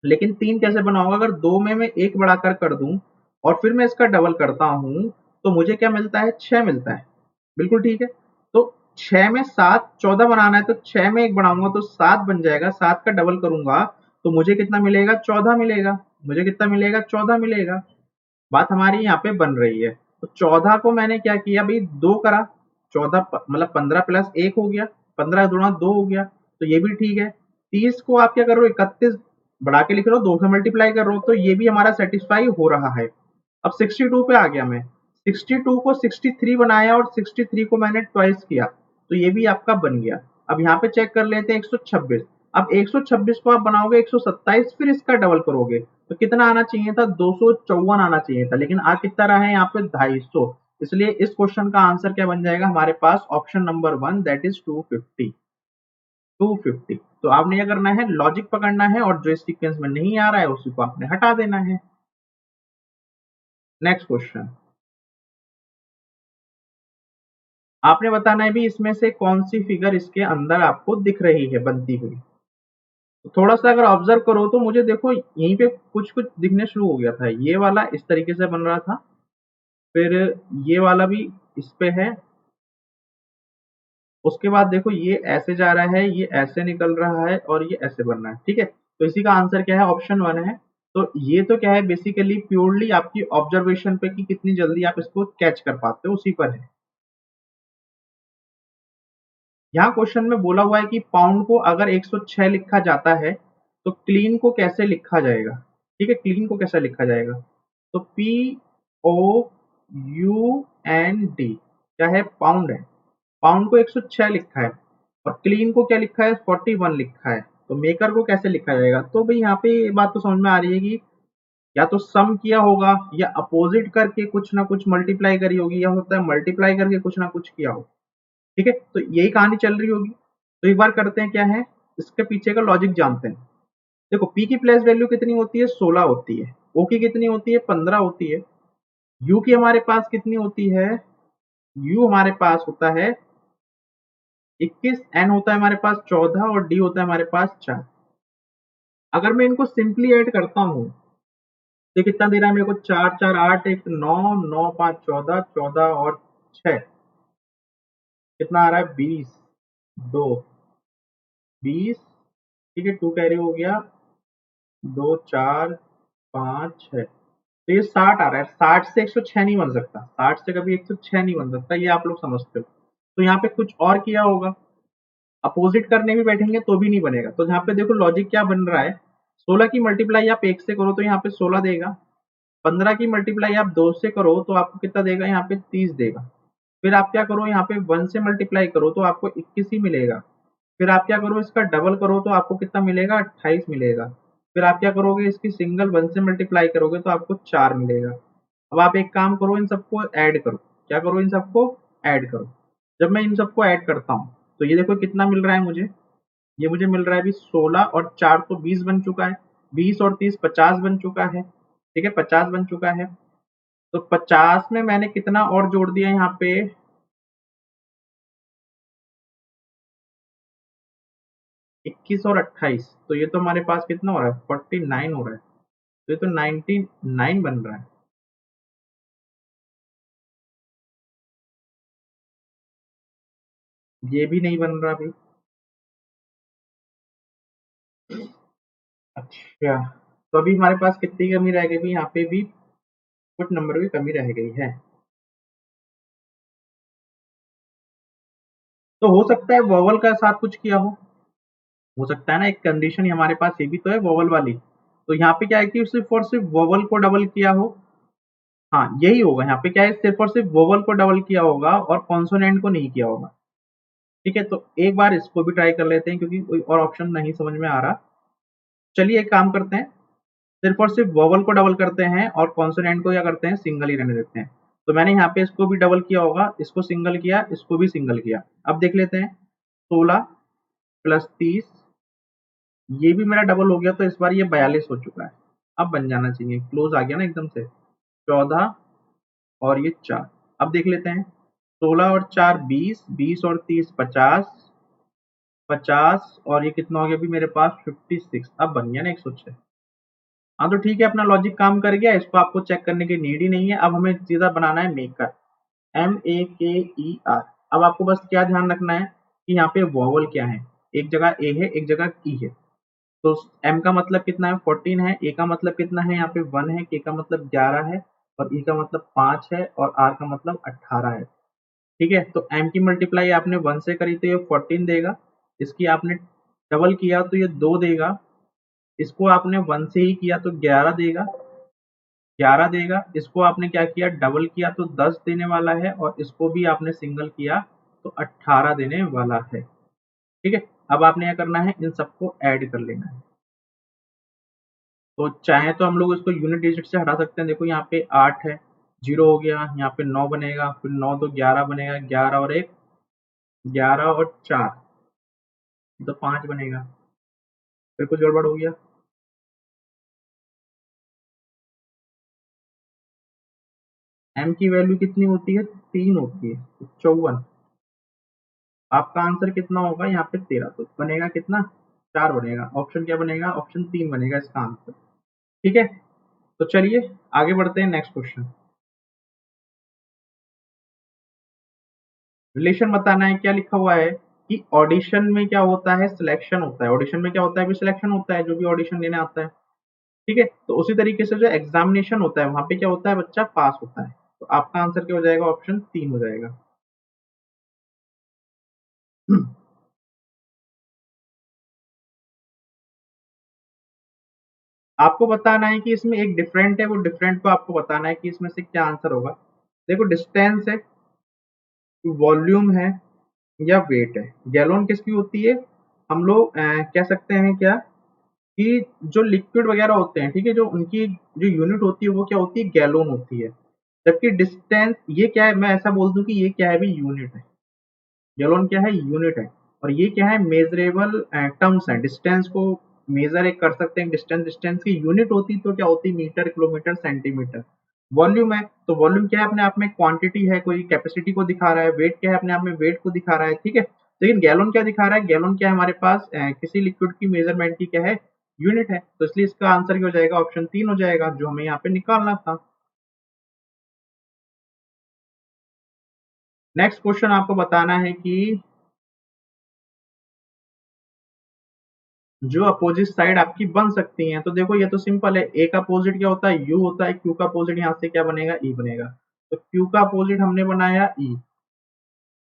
लेकिन 3 कैसे बना होगा, अगर 2 में मैं 1 बढ़ाकर कर दूं और फिर मैं इसका डबल करता हूं, तो मुझे क्या मिलता है, 6 मिलता है। बिल्कुल ठीक है। तो 6 में 7, 14 बनाना है, तो 6 में 1 बढ़ाऊंगा तो 7 बन जाएगा। 7 का डबल करूंगा तो मुझे कितना मिलेगा, 14 मिलेगा। मुझे कितना मिलेगा, 14 मिलेगा। बात हमारी यहाँ पे बन रही है। तो 14 को मैंने क्या किया भाई, 2 करा, 14 मतलब 15 प्लस 1 हो गया, 15 गुणा 2 हो गया, तो ये भी ठीक है। 30 को आप क्या कर रहे हो, 31 बढ़ा के लिख रहे हो, 2 से मल्टीप्लाई कर रहे हो, तो ये भी हमारा सेटिस्फाई हो रहा है। अब 62 पे आ गया मैं, 62 को 63 बनाया और 63 को मैंने ट्वाइस किया, तो ये भी आपका बन गया। अब यहाँ पे चेक कर लेते हैं 126। अब 126 को आप बनाओगे 127, फिर इसका डबल करोगे तो कितना आना चाहिए था, 254 आना चाहिए था, लेकिन आ कितना रहा है यहाँ पे 250। इसलिए इस क्वेश्चन का आंसर क्या बन जाएगा हमारे पास, ऑप्शन नंबर 1 दैट इज 250। 250। तो आपने क्या करना है, लॉजिक पकड़ना है और जो सीक्वेंस में नहीं आ रहा है उसी को आपने हटा देना है। नेक्स्ट क्वेश्चन, आपने बताना है भी इसमें से कौन सी फिगर इसके अंदर आपको दिख रही है बनती हुई। तो थोड़ा सा अगर ऑब्जर्व करो तो मुझे देखो यहीं पे कुछ कुछ दिखने शुरू हो गया था। ये वाला इस तरीके से बन रहा था, फिर ये वाला भी इस पे है, उसके बाद देखो ये ऐसे जा रहा है, ये ऐसे निकल रहा है और ये ऐसे बन रहा है। ठीक है, तो इसी का आंसर क्या है, ऑप्शन 1 है। तो ये तो क्या है, बेसिकली प्योरली आपकी ऑब्जर्वेशन पे कि कितनी जल्दी आप इसको कैच कर पाते हो उसी पर है। यहाँ क्वेश्चन में बोला हुआ है कि पाउंड को अगर 106 लिखा जाता है तो क्लीन को कैसे लिखा जाएगा। ठीक है, क्लीन को कैसे लिखा जाएगा, तो POUND क्या है, पाउंड है। पाउंड को 106 लिखा है और क्लीन को क्या लिखा है, 41 लिखा है, तो मेकर को कैसे लिखा जाएगा। तो भाई यहाँ पे ये बात तो समझ में आ रही है कि या तो सम किया होगा या अपोजिट करके कुछ ना कुछ मल्टीप्लाई करी होगी, या होता है मल्टीप्लाई करके कुछ ना कुछ किया हो। ठीक है, तो यही कहानी चल रही होगी। तो एक बार करते हैं क्या है, इसके पीछे का लॉजिक जानते हैं। देखो पी की प्लेस वैल्यू कितनी होती है, 16 होती है। ओ की कितनी होती है, 15 होती है। यू की हमारे पास कितनी होती है, यू हमारे पास होता है 21, एन होता है हमारे पास 14 और डी होता है हमारे पास 4। अगर मैं इनको सिंपली ऐड करता हूँ तो कितना दे रहा है मेरे को, 4 4 8 1 9 9 5 14 14 और 6 कितना आ रहा है, 20 2 20। ठीक है, 2 कैरी हो गया, 2 4 5 6, तो ये 60 आ रहा है। 60 से 106 नहीं बन सकता, 60 से कभी 106 नहीं बन सकता, ये आप लोग समझते हो। तो यहाँ पे कुछ और किया होगा, अपोजिट करने भी बैठेंगे तो भी नहीं बनेगा। तो यहाँ पे देखो लॉजिक क्या बन रहा है, 16 की मल्टीप्लाई आप 1 से करो तो यहाँ पे 16 देगा, 15 की मल्टीप्लाई आप 2 से करो तो आपको कितना देगा, यहाँ पे 30 देगा। फिर आप क्या करो, यहाँ पे 1 से मल्टीप्लाई करो तो आपको 21 ही मिलेगा। फिर आप क्या करो, इसका डबल करो तो आपको कितना मिलेगा, 28 मिलेगा। फिर आप क्या करोगे, इसकी सिंगल 1 से मल्टीप्लाई करोगे तो आपको 4 मिलेगा। अब आप एक काम करो, इन सबको ऐड करो। क्या करो, इन सबको ऐड करो। जब मैं इन सबको ऐड करता हूँ तो ये देखो कितना मिल रहा है मुझे, ये मुझे मिल रहा है अभी 16 और 4 तो 20 बन चुका है, 20 और 30 50 बन चुका है। ठीक है, 50 बन चुका है। तो 50 में मैंने कितना और जोड़ दिया यहाँ पे, 21 और 28, तो ये तो हमारे पास कितना हो रहा है, 49 हो रहा है। तो ये तो 99 बन रहा है। ये भी नहीं बन रहा अभी। अच्छा, तो अभी हमारे पास कितनी कमी रह गई भी, यहाँ पे भी कुछ नंबर की कमी रह गई है। तो हो सकता है वोवल का साथ कुछ किया हो सकता है ना, एक कंडीशन हमारे पास ये भी तो है वोवल वाली। तो यहाँ पे क्या है कि सिर्फ और सिर्फ वोवल को डबल किया हो। हाँ यही होगा, यहाँ पे क्या है, सिर्फ और सिर्फ वोवल को डबल किया होगा और कॉन्सोनेंट को नहीं किया होगा। ठीक है, तो एक बार इसको भी ट्राई कर लेते हैं क्योंकि कोई और ऑप्शन नहीं समझ में आ रहा। चलिए एक काम करते हैं, सिर्फ और सिर्फ वोवल को डबल करते हैं और कॉन्सोनेंट को क्या करते हैं, सिंगल ही रहने देते हैं। तो मैंने यहाँ पे इसको भी डबल किया होगा, इसको सिंगल किया, इसको भी सिंगल किया। अब देख लेते हैं, 16 प्लस 30, ये भी मेरा डबल हो गया, तो इस बार ये 42 हो चुका है। अब बन जाना चाहिए, क्लोज आ गया ना एकदम से। 14 और ये 4। अब देख लेते हैं, 16 और 4 20, 20 और 30 50, 50 और ये कितना हो गया अभी मेरे पास 56। अब बन गया ना 106। हाँ तो ठीक है, अपना लॉजिक काम कर गया, इसको आपको चेक करने की नीड ही नहीं है। अब हमें सीधा बनाना है मेकर, MEKER। अब आपको बस क्या ध्यान रखना है कि यहाँ पे वोवल क्या है, एक जगह ए है एक जगह ई है। तो एम का मतलब कितना है, 14 है, ए का मतलब कितना है, यहाँ पे 1 है, के का मतलब 11 है और ई का मतलब 5 है और आर का मतलब 18 है। ठीक है, तो m की मल्टीप्लाई आपने 1 से करी तो ये 14 देगा, इसकी आपने डबल किया तो ये 2 देगा, इसको आपने 1 से ही किया तो 11 देगा, 11 देगा, इसको आपने क्या किया डबल किया तो 10 देने वाला है, और इसको भी आपने सिंगल किया तो 18 देने वाला है। ठीक है, अब आपने क्या करना है, इन सबको ऐड कर लेना है। तो चाहे तो हम लोग इसको यूनिट डिजिट से हटा सकते हैं, देखो यहाँ पे 8 है, 0 हो गया, यहाँ पे 9 बनेगा, फिर 9 तो 11 बनेगा, 11 और 1 11 और 4 तो 5 बनेगा, फिर कुछ गड़बड़ हो गया। m की वैल्यू कितनी होती है, 3 होती है, तो 54। आपका आंसर कितना होगा यहाँ पे 13, तो बनेगा कितना, 4 बनेगा, ऑप्शन क्या बनेगा, ऑप्शन 3 बनेगा इसका आंसर। ठीक है, तो चलिए आगे बढ़ते हैं, नेक्स्ट क्वेश्चन। रिलेशन बताना है, क्या लिखा हुआ है कि ऑडिशन में क्या होता है, सिलेक्शन होता है, ऑडिशन में क्या होता है, भी सिलेक्शन होता है, जो भी ऑडिशन लेने आता है। ठीक है, तो उसी तरीके से जो एग्जामिनेशन होता है वहां पे क्या होता है, बच्चा पास होता है। तो आपका आंसर क्या हो जाएगा, ऑप्शन 3 हो जाएगा। आपको बताना है कि इसमें एक डिफरेंट है, वो डिफरेंट को आपको बताना है कि इसमें से क्या आंसर होगा। देखो, डिस्टेंस है, वॉल्यूम है, या वेट है। गैलोन किसकी होती है, हम लोग कह सकते हैं क्या कि जो लिक्विड वगैरह होते हैं, ठीक है, जो उनकी जो यूनिट होती है वो क्या होती है, गैलोन होती है। जबकि डिस्टेंस ये क्या है, मैं ऐसा बोल दूं कि ये क्या है भी, यूनिट है। गैलोन क्या है, यूनिट है, और ये क्या है, मेजरेबल टर्म्स है। डिस्टेंस को मेजर एक कर सकते हैं, डिस्टेंस डिस्टेंस की यूनिट होती तो क्या होती, मीटर, किलोमीटर, सेंटीमीटर। वॉल्यूम है, तो वॉल्यूम क्या है, अपने आप में क्वांटिटी है, कोई कैपेसिटी को दिखा रहा है। वेट क्या है, अपने आप में वेट को दिखा रहा है। ठीक है, लेकिन गैलोन क्या दिखा रहा है, गैलोन क्या है हमारे पास, किसी लिक्विड की मेजरमेंट की क्या है, यूनिट है। तो इसलिए इसका आंसर क्या हो जाएगा, ऑप्शन 3 हो जाएगा, जो हमें यहाँ पे निकालना था। नेक्स्ट क्वेश्चन आपको बताना है कि जो अपोजिट साइड आपकी बन सकती हैं। तो देखो, ये तो सिंपल है, ए का अपोजिट क्या होता है, यू होता है, क्यू का अपोजिट यहाँ से क्या बनेगा, ई बनेगा। तो क्यू का अपोजिट हमने बनाया ई,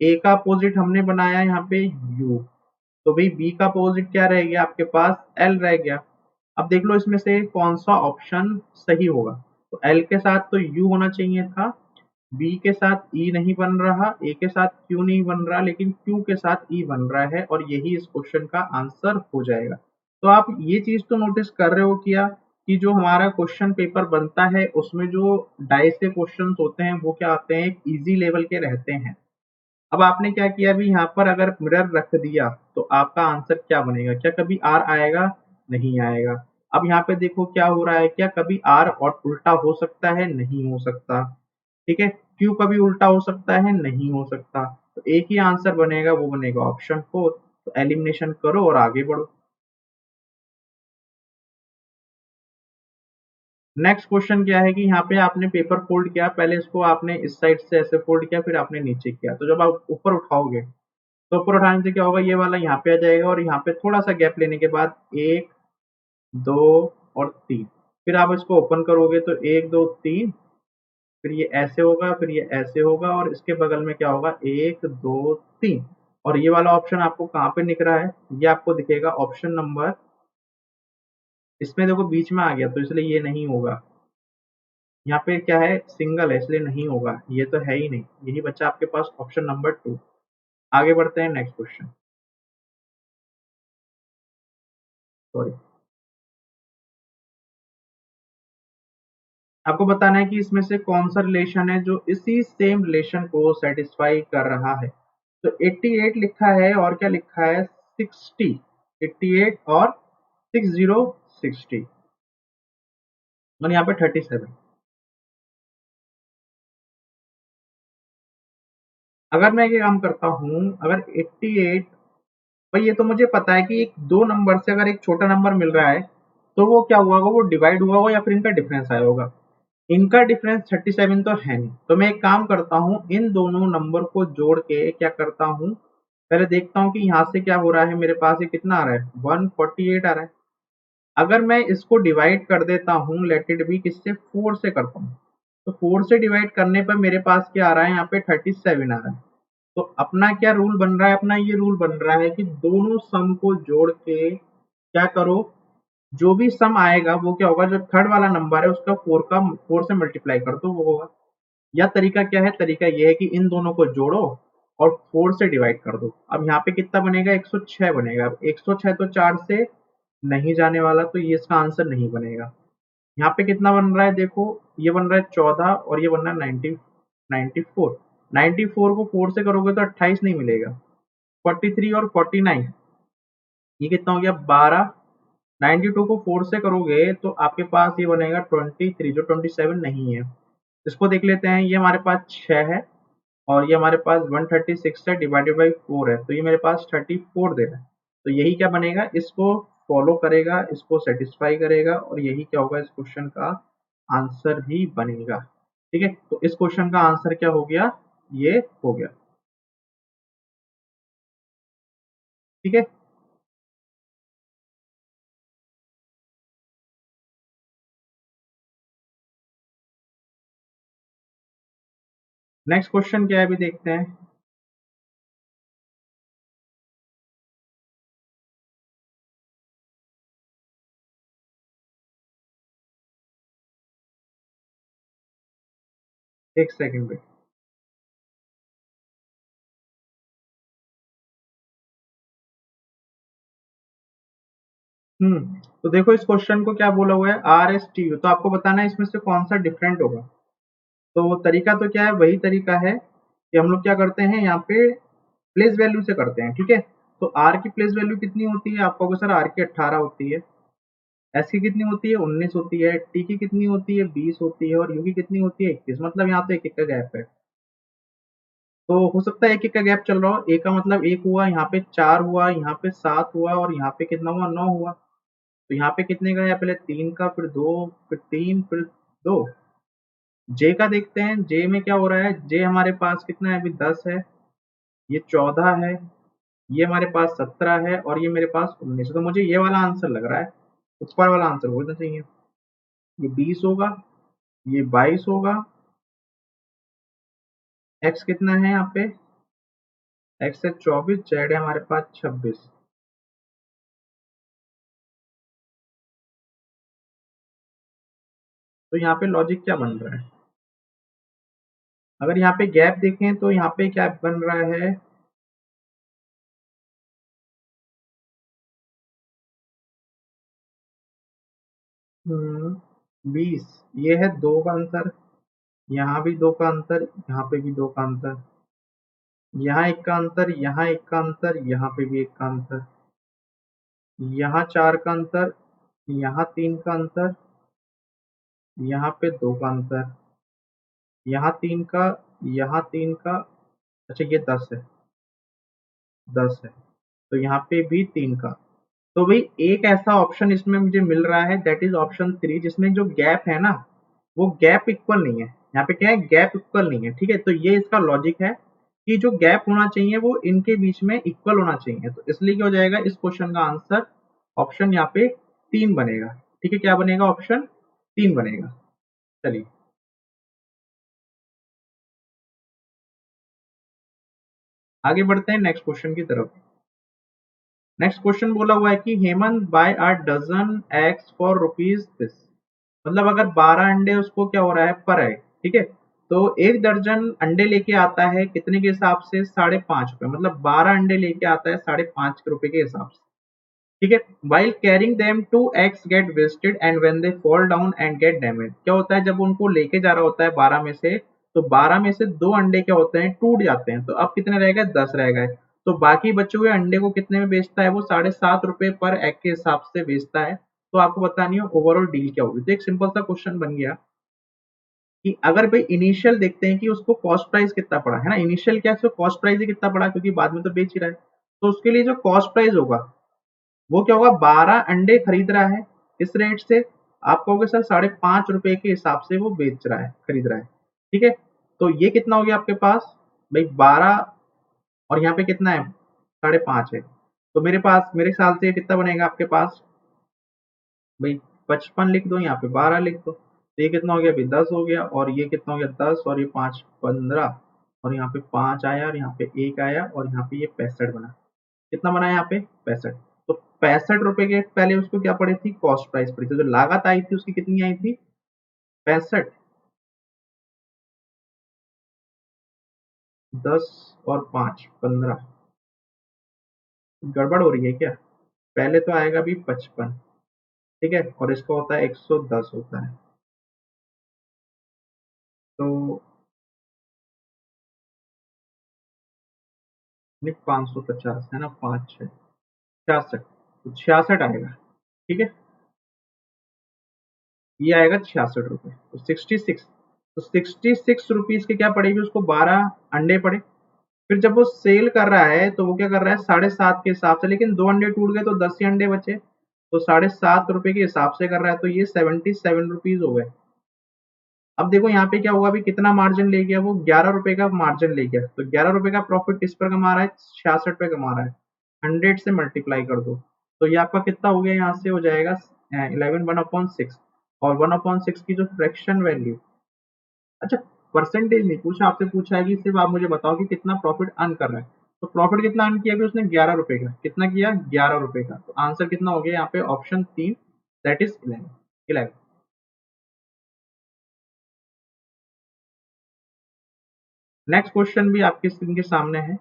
ए का अपोजिट हमने बनाया यहाँ पे यू, तो भाई बी का अपोजिट क्या रह गया आपके पास, एल रह गया। अब देख लो इसमें से कौन सा ऑप्शन सही होगा। तो एल के साथ तो यू होना चाहिए था, बी के साथ ई नहीं बन रहा, ए के साथ क्यू नहीं बन रहा, लेकिन क्यू के साथ ई बन रहा है, और यही इस क्वेश्चन का आंसर हो जाएगा। तो आप ये चीज तो नोटिस कर रहे हो क्या, कि जो हमारा क्वेश्चन पेपर बनता है उसमें जो डाइस के क्वेश्चन होते हैं वो क्या आते हैं, इजी लेवल के रहते हैं। अब आपने क्या किया, अभी यहाँ पर अगर मिरर रख दिया तो आपका आंसर क्या बनेगा, क्या कभी आर आएगा, नहीं आएगा। अब यहाँ पे देखो क्या हो रहा है, क्या कभी आर और उल्टा हो सकता है, नहीं हो सकता। ठीक है, क्यू कभी उल्टा हो सकता है, नहीं हो सकता। तो एक ही आंसर बनेगा, वो बनेगा ऑप्शन 4। तो एलिमिनेशन करो और आगे बढ़ो। नेक्स्ट क्वेश्चन क्या है कि यहाँ पे आपने पेपर फोल्ड किया, पहले इसको आपने इस साइड से ऐसे फोल्ड किया, फिर आपने नीचे किया। तो जब आप ऊपर उठाओगे तो ऊपर उठाने से क्या होगा, ये वाला यहाँ पे आ जाएगा, और यहाँ पे थोड़ा सा गैप लेने के बाद 1 2 और 3, फिर आप इसको ओपन करोगे तो 1 2 3, फिर ये ऐसे होगा, फिर ये ऐसे होगा, और इसके बगल में क्या होगा, 1 2 3। और ये वाला ऑप्शन आपको कहाँ पे दिख रहा है, ये आपको दिखेगा ऑप्शन नंबर, इसमें देखो बीच में आ गया तो इसलिए ये नहीं होगा। यहाँ पे क्या है, सिंगल है, इसलिए नहीं होगा, ये तो है ही नहीं, यही बच्चा आपके पास ऑप्शन नंबर 2। आगे बढ़ते हैं, नेक्स्ट क्वेश्चन, सॉरी। आपको बताना है कि इसमें से कौन सा रिलेशन है जो इसी सेम रिलेशन को सेटिस्फाई कर रहा है। तो 88 लिखा है, और क्या लिखा है, 60, 88 और 60 60, और यहाँ पे 37। अगर मैं ये काम करता हूँ, अगर 88, भाई ये तो मुझे पता है कि एक दो नंबर से अगर एक छोटा नंबर मिल रहा है तो वो क्या हुआ होगा, वो डिवाइड हुआ होगा या फिर इनका डिफरेंस आया होगा। इनका डिफरेंस 37 तो है नहीं, तो मैं एक काम करता हूँ, इन दोनों नंबर को जोड़ के क्या करता हूँ, पहले देखता हूँ कि यहाँ से क्या हो रहा है, मेरे पास ये कितना आ रहा है, 148 आ रहा है। अगर मैं इसको डिवाइड कर देता हूँ, लेट इट बी किससे, 4 से करता हूँ, तो 4 से डिवाइड करने पर मेरे पास क्या आ रहा है, यहाँ पे 37 आ रहा है। तो अपना क्या रूल बन रहा है, अपना ये रूल बन रहा है कि दोनों सम को जोड़ के क्या करो, जो भी सम आएगा वो क्या होगा, जो थर्ड वाला नंबर है उसका फोर से मल्टीप्लाई कर दो, वो होगा। या तरीका क्या है, तरीका ये है कि इन दोनों को जोड़ो और 4 से डिवाइड कर दो। अब यहाँ पे कितना बनेगा, 106 बनेगा। अब 106 तो 4 से नहीं जाने वाला, तो ये इसका आंसर नहीं बनेगा। यहाँ पे कितना बन रहा है देखो, ये बन रहा है 14 और ये बन रहा है 94। 94 को 4 से करोगे तो 28 नहीं मिलेगा। 43 और 49, ये कितना हो गया 12। 92 को 4 से करोगे तो आपके पास ये बनेगा 23, जो 27 नहीं है। इसको देख लेते हैं, ये हमारे पास 6 है और ये हमारे पास 136 है, डिवाइडेड बाई 4 है, तो ये मेरे पास 34 दे रहा है। तो यही क्या बनेगा, इसको फॉलो करेगा, इसको सेटिस्फाई करेगा और यही क्या होगा, इस क्वेश्चन का आंसर भी बनेगा। ठीक है, तो इस क्वेश्चन का आंसर क्या हो गया, ये हो गया। ठीक है, नेक्स्ट क्वेश्चन क्या है अभी देखते हैं। एक सेकंड में। तो देखो इस क्वेश्चन को क्या बोला हुआ है, आर एस टी यू, तो आपको बताना है इसमें से कौन सा डिफरेंट होगा। तो तरीका तो क्या है, वही तरीका है कि हम लोग क्या करते हैं यहाँ पे प्लेस वैल्यू से करते हैं। ठीक है, तो आर की प्लेस वैल्यू कितनी होती है, आपको सर आर की 18 होती है, एस की कितनी होती है 19 होती है, टी की कितनी होती है 20 होती है और यू की कितनी होती है 21। मतलब यहाँ तो एक एक का गैप है। तो हो सकता है एक एक का गैप चल रहा हो, एक का मतलब एक हुआ, यहाँ पे 4 हुआ, यहाँ पे 7 हुआ और यहाँ पे कितना हुआ 9 हुआ। तो यहाँ पे कितने का है, पहले 3 का, फिर 2, फिर 3, फिर 2। जे का देखते हैं, जे में क्या हो रहा है, जे हमारे पास कितना है अभी 10 है, ये 14 है, ये हमारे पास 17 है और ये मेरे पास 19 है। तो मुझे ये वाला आंसर लग रहा है, ऊपर वाला आंसर बोलना चाहिए। ये 20 होगा, ये 22 होगा। एक्स कितना है यहाँ पे, एक्स है 24, जेड है हमारे पास 26। तो यहाँ पे लॉजिक क्या बन रहा है, अगर यहाँ पे गैप देखें तो यहाँ पे क्या बन रहा है, 20। ये है 2 का अंतर, यहाँ भी 2 का अंतर, यहाँ पे भी 2 का अंतर, यहाँ 1 का अंतर, यहाँ 1 का अंतर, यहाँ पे भी 1 का अंतर, यहाँ 4 का अंतर, यहाँ 3 का अंतर, यहाँ पे 2 का अंतर, यहाँ 3 का, यहाँ 3 का। अच्छा ये 10 है, 10 है, तो यहाँ पे भी 3 का। तो भाई एक ऐसा ऑप्शन इसमें मुझे मिल रहा है, दैट इज ऑप्शन 3, जिसमें जो गैप है ना, वो गैप इक्वल नहीं है। यहाँ पे क्या है, गैप इक्वल नहीं है। ठीक है, तो ये इसका लॉजिक है कि जो गैप होना चाहिए वो इनके बीच में इक्वल होना चाहिए। तो इसलिए क्या हो जाएगा, इस क्वेश्चन का आंसर ऑप्शन यहाँ पे 3 बनेगा। ठीक है, क्या बनेगा, ऑप्शन 3 बनेगा। चलिए आगे बढ़ते हैं नेक्स्ट क्वेश्चन की तरफ। नेक्स्ट क्वेश्चन बोला हुआ है कि Hemant buy a dozen eggs for rupees this. मतलब अगर 12 अंडे उसको क्या हो रहा है पर है। ठीक है, तो एक दर्जन अंडे लेके आता है कितने के हिसाब से, 5.5 रुपए, मतलब 12 अंडे लेके आता है 5.5 रुपए के हिसाब से। ठीक है, while carrying them 2 eggs get wasted and when they fall down and get damaged। क्या होता है, जब उनको लेके जा रहा होता है 12 में से, तो 12 में से 2 अंडे क्या होते हैं, टूट जाते हैं। तो अब कितने रह गए, 10 रह गए। तो बाकी बचे हुए अंडे को कितने में बेचता है, वो 7.5 रुपए पर एग के हिसाब से बेचता है। तो आपको बतानी है ओवरऑल डील क्या होगी। तो एक सिंपल सा क्वेश्चन बन गया कि अगर भाई इनिशियल देखते हैं कि उसको कॉस्ट प्राइस कितना पड़ा है ना, इनिशियल क्या है, कॉस्ट प्राइस ही कितना पड़ा, क्योंकि बाद में तो बेच ही रहा है। तो उसके लिए जो कॉस्ट प्राइस होगा वो क्या होगा, 12 अंडे खरीद रहा है इस रेट से, आप कहोगे सर 5.5 रुपए के हिसाब से वो बेच रहा है, खरीद रहा है। ठीक है, तो ये कितना हो गया आपके पास भाई 12, और यहाँ पे कितना है 5.5 है। तो मेरे पास, मेरे ख्याल से कितना बनेगा आपके पास भाई, 55 लिख दो, यहाँ पे 12 लिख दो। तो ये कितना हो गया अभी 10 हो गया, और ये कितना हो गया 10 और ये 5 15, और यहाँ पे 5 आया और यहाँ पे 1 आया और यहाँ पे ये 65 बना। कितना बना यहाँ पे 65। तो 65 रुपए के पहले उसको क्या पड़ी थी, कॉस्ट प्राइस पड़ी थी। जो लागत आई थी उसकी कितनी आई थी 65, 10 और 5 15। गड़बड़ हो रही है क्या? पहले तो आएगा भी 55, ठीक है, और इसका होता है 110 होता है। तो 550 है ना, 5 6 66, तो 66 आएगा, ठीक है। ये आएगा 66 रुपये, तो 66। तो 66 रुपीज के क्या पड़ेगी उसको, 12 अंडे पड़े। फिर जब वो सेल कर रहा है तो वो क्या कर रहा है 7.5 के हिसाब से, लेकिन 2 अंडे टूट गए तो 10 ही अंडे बचे, तो 7.5 रुपए के हिसाब से कर रहा है, तो ये 77 रुपीज हो गए। अब देखो यहाँ पे क्या हुआ, अभी कितना मार्जिन ले गया वो, 11 रुपए का मार्जिन ले गया, तो 11 रुपए का प्रॉफिट किस पर कमा रहा है, 66 पे कमा रहा है। 100 से मल्टीप्लाई कर दो, तो ये आपका कितना हो गया, यहाँ से हो जाएगा 11 1/6, और 1/6 की जो फ्रैक्शन वैल्यू। अच्छा, परसेंटेज नहीं पूछा आपसे, पूछा है कि सिर्फ आप मुझे बताओ कि कितना प्रॉफिट अर्न कर रहा है। तो प्रॉफिट कितना अर्न किया अभी उसने, 11 रुपए का। कितना किया, 11 रुपए का। तो आंसर कितना हो गया यहाँ पे, option 3, that is 11। Next question भी आपकी स्क्रीन के सामने है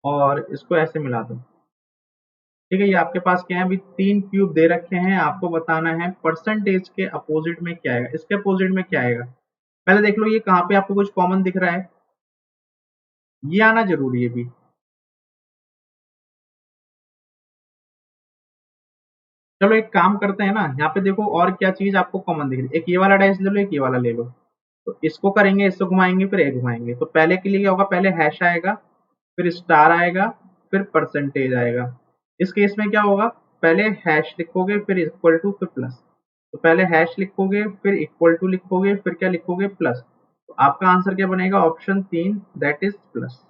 और इसको ऐसे मिला दो, ठीक है। ये आपके पास क्या है, अभी 3 क्यूब दे रखे हैं, आपको बताना है परसेंटेज के अपोजिट में क्या आएगा, इसके अपोजिट में क्या आएगा। पहले देख लो ये कहाँ पे आपको कुछ कॉमन दिख रहा है, ये आना जरूरी है भी। चलो एक काम करते हैं ना, यहाँ पे देखो और क्या चीज आपको कॉमन दिख रही है, एक ये वाला डाइस ले लो, एक ये वाला ले लो। तो इसको करेंगे, इसको घुमाएंगे, फिर एक घुमाएंगे। तो पहले के लिए क्या होगा, पहले हैश आएगा, फिर स्टार आएगा, फिर परसेंटेज आएगा। इस केस में क्या होगा, पहले हैश लिखोगे, फिर इक्वल टू, फिर प्लस। तो पहले हैश लिखोगे, फिर इक्वल टू लिखोगे, फिर क्या लिखोगे, प्लस। तो आपका आंसर क्या बनेगा, option 3, that is plus.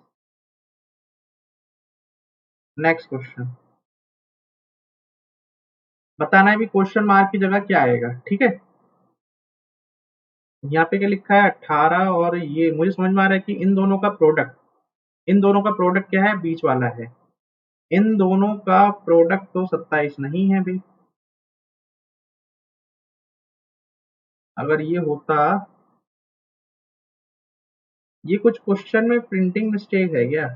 Next question बताना है भी, क्वेश्चन मार्क की जगह क्या आएगा, ठीक है। यहाँ पे क्या लिखा है 18, और ये मुझे समझ में आ रहा है कि इन दोनों का प्रोडक्ट क्या है, बीच वाला है। इन दोनों का प्रोडक्ट तो 27 नहीं है भी। अगर ये होता, ये कुछ क्वेश्चन में प्रिंटिंग मिस्टेक है क्या।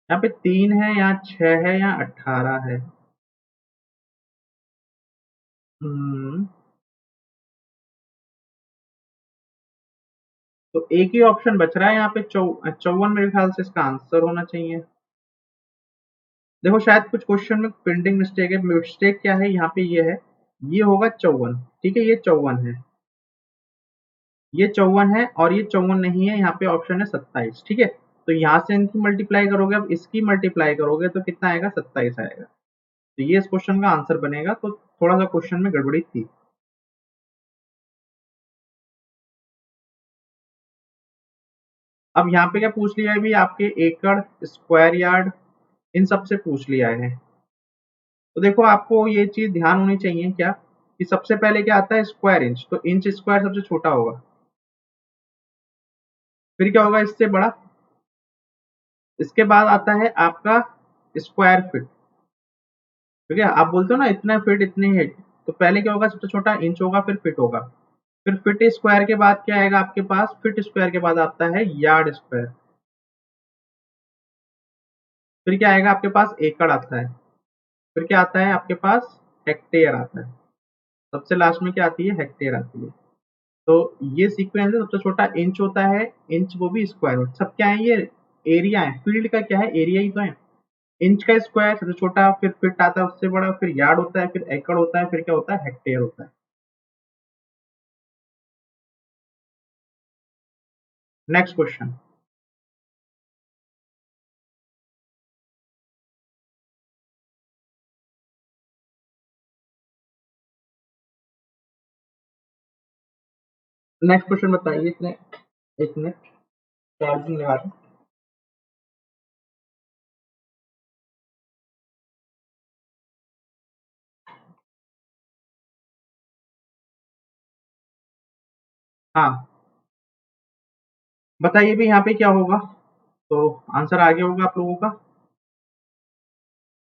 यहाँ पे 3 है, यहाँ 6 है, यहाँ 18 है। हम्म, तो एक ही ऑप्शन बच रहा है यहाँ पे, 54 मेरे ख्याल से इसका आंसर होना चाहिए। देखो शायद कुछ क्वेश्चन में प्रिंटिंग मिस्टेक है, मिस्टेक क्या है यहाँ पे, ये है, ये होगा 54, ठीक है, ये 54 है, ये 54 है, और ये 54 नहीं है, यहाँ पे ऑप्शन है 27, ठीक है। तो यहाँ से इनकी मल्टीप्लाई करोगे, अब इसकी मल्टीप्लाई करोगे तो कितना आएगा, 27 आएगा। तो ये इस क्वेश्चन का आंसर बनेगा। तो थोड़ा सा क्वेश्चन में गड़बड़ी थी। अब यहाँ पे क्या पूछ लिया है भी, आपके एकड़, स्क्वायर यार्ड, इन सब से पूछ लिया है। तो देखो आपको ये चीज ध्यान होनी चाहिए क्या, कि सबसे पहले क्या आता है, स्क्वायर इंच। तो इंच स्क्वायर सबसे छोटा होगा, फिर क्या होगा इससे बड़ा, इसके बाद आता है आपका स्क्वायर फीट। ठीक है, आप बोलते हो ना इतना फीट इतनी हिट, तो पहले क्या होगा, सबसे छोटा इंच होगा, फिर फीट होगा। फिर फीट स्क्वायर के बाद क्या आएगा आपके पास, फीट स्क्वायर के बाद आता है यार्ड स्क्वायर। फिर क्या आएगा आपके पास, एकड़ आता है। फिर क्या आता है आपके पास, हेक्टेयर आता है। सबसे लास्ट में क्या आती है, हेक्टेयर आती है। तो ये सीक्वेंस है, सबसे छोटा इंच होता है, इंच वो भी स्क्वायर में, सब क्या है ये, एरिया है, फील्ड का क्या है, एरिया ही तो है। इंच का स्क्वायर सबसे छोटा, फिर फीट आता है उससे बड़ा, फिर यार्ड होता है, फिर एकड़ होता है, फिर क्या होता है, हेक्टेयर होता है। Next question. नेक्स्ट क्वेश्चन बताइए इतने, एक मिनट चार्जिंग लगा दूं। हाँ, बताइए भी यहाँ पे क्या होगा, तो आंसर आगे होगा आप लोगों का।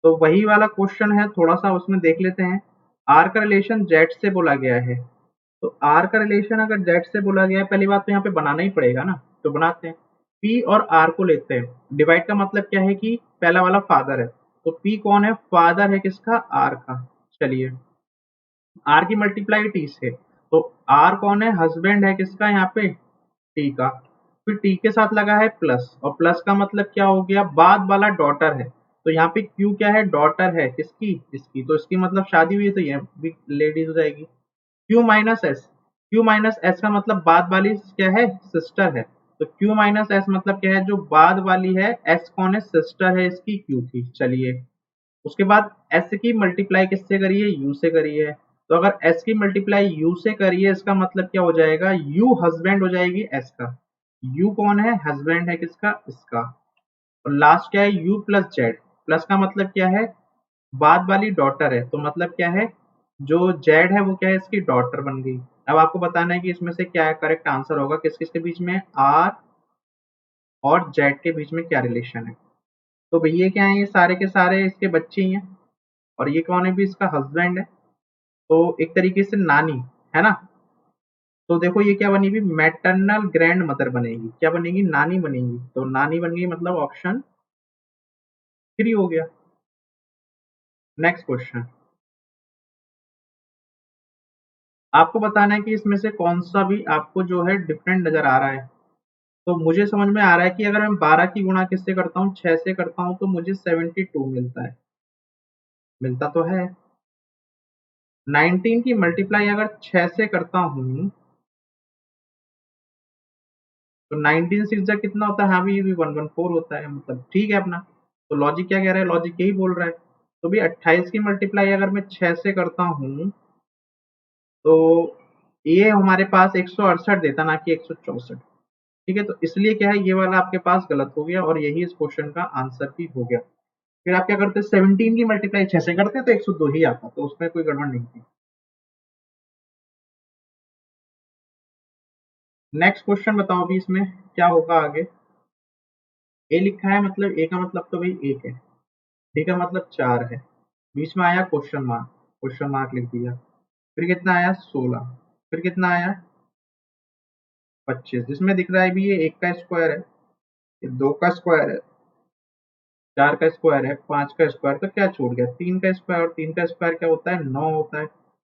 तो वही वाला क्वेश्चन है, थोड़ा सा उसमें देख लेते हैं। आर का रिलेशन जेड से बोला गया है, तो आर का रिलेशन अगर जेड से बोला गया है, पहली बात तो यहाँ पे बनाना ही पड़ेगा ना, तो बनाते हैं। पी और आर को लेते हैं, डिवाइड का मतलब क्या है कि पहला वाला फादर है, तो पी कौन है, फादर है किसका, आर का। चलिए, आर की मल्टीप्लाई टी से, तो आर कौन है, हस्बैंड है किसका यहाँ पे, टी का। फिर टी के साथ लगा है प्लस, और प्लस का मतलब क्या हो गया, बाद वाला डॉटर है, तो यहाँ पे क्यू क्या है, डॉटर है किसकी, इसकी, तो इसकी मतलब शादी हुई है, तो ये भी लेडीज हो जाएगी। Q minus S, Q minus S का मतलब बाद वाली क्या है, सिस्टर है, तो क्यू माइनस एस मतलब क्या है, जो बाद वाली है, एस कौन है, सिस्टर है इसकी, क्यू की। चलिए, उसके बाद एस की मल्टीप्लाई किससे करी है, यू से करी है, तो अगर एस की मल्टीप्लाई यू से करी है, इसका मतलब क्या हो जाएगा, यू हस्बैंड हो जाएगी एस का। यू कौन है, हस्बैंड है किसका, इसका। और लास्ट क्या है, यू प्लस जेड, प्लस का मतलब क्या है, बाद वाली डॉटर है, तो मतलब क्या है, जो जेड है वो क्या है, इसकी डॉटर बन गई। अब आपको बताना है कि इसमें से क्या करेक्ट आंसर होगा, किस किस के बीच में, आर और जेड के बीच में क्या रिलेशन है। तो भैया क्या है, ये सारे के सारे इसके बच्चे ही हैं, और ये कौन है भी, इसका हस्बैंड है, तो एक तरीके से नानी, है ना। तो देखो ये क्या बनेगी, मैटरनल ग्रैंड मदर बनेगी, क्या बनेगी, नानी बनेगी, तो नानी बन गई, मतलब ऑप्शन 3 हो गया। नेक्स्ट क्वेश्चन, आपको बताना है कि इसमें से कौन सा भी आपको जो है डिफरेंट नजर आ रहा है। तो मुझे समझ में आ रहा है कि अगर मैं 12 की गुणा किससे करता हूँ, 6 से करता हूँ, तो मुझे 72 मिलता है, मिलता तो है। 19 की मल्टीप्लाई अगर 6 से करता हूँ, तो 19 सिक्स जा कितना होता है, हाँ भी ये भी 114 होता है, मतलब ठीक है अपना। तो लॉजिक क्या कह रहा है, लॉजिक यही बोल रहा है। तो भी 28 की मल्टीप्लाई अगर मैं 6 से करता हूँ, तो ये हमारे पास 168 देता, ना कि 164। ठीक है, तो इसलिए क्या है, ये वाला आपके पास गलत हो गया, और यही इस क्वेश्चन का आंसर भी हो गया। फिर आप क्या करते, 17 की मल्टीप्लाई 6 से करते तो 102 ही आता, तो उसमें कोई गड़बड़ नहीं थी। नेक्स्ट क्वेश्चन बताओ अभी इसमें क्या होगा आगे। ए लिखा है, मतलब ए का मतलब तो भाई एक है, डी का मतलब 4 है, बीच में आया क्वेश्चन मार्क, क्वेश्चन मार्क लिख दिया। फिर कितना आया, 16। फिर कितना आया, 25, जिसमें दिख रहा है भी ये एक का स्क्वायर है, ये दो का स्क्वायर है, 4 का स्क्वायर है, 5 का स्क्वायर, तो क्या छूट गया, 3 का स्क्वायर, और 3 का स्क्वायर क्या होता है, 9 होता है,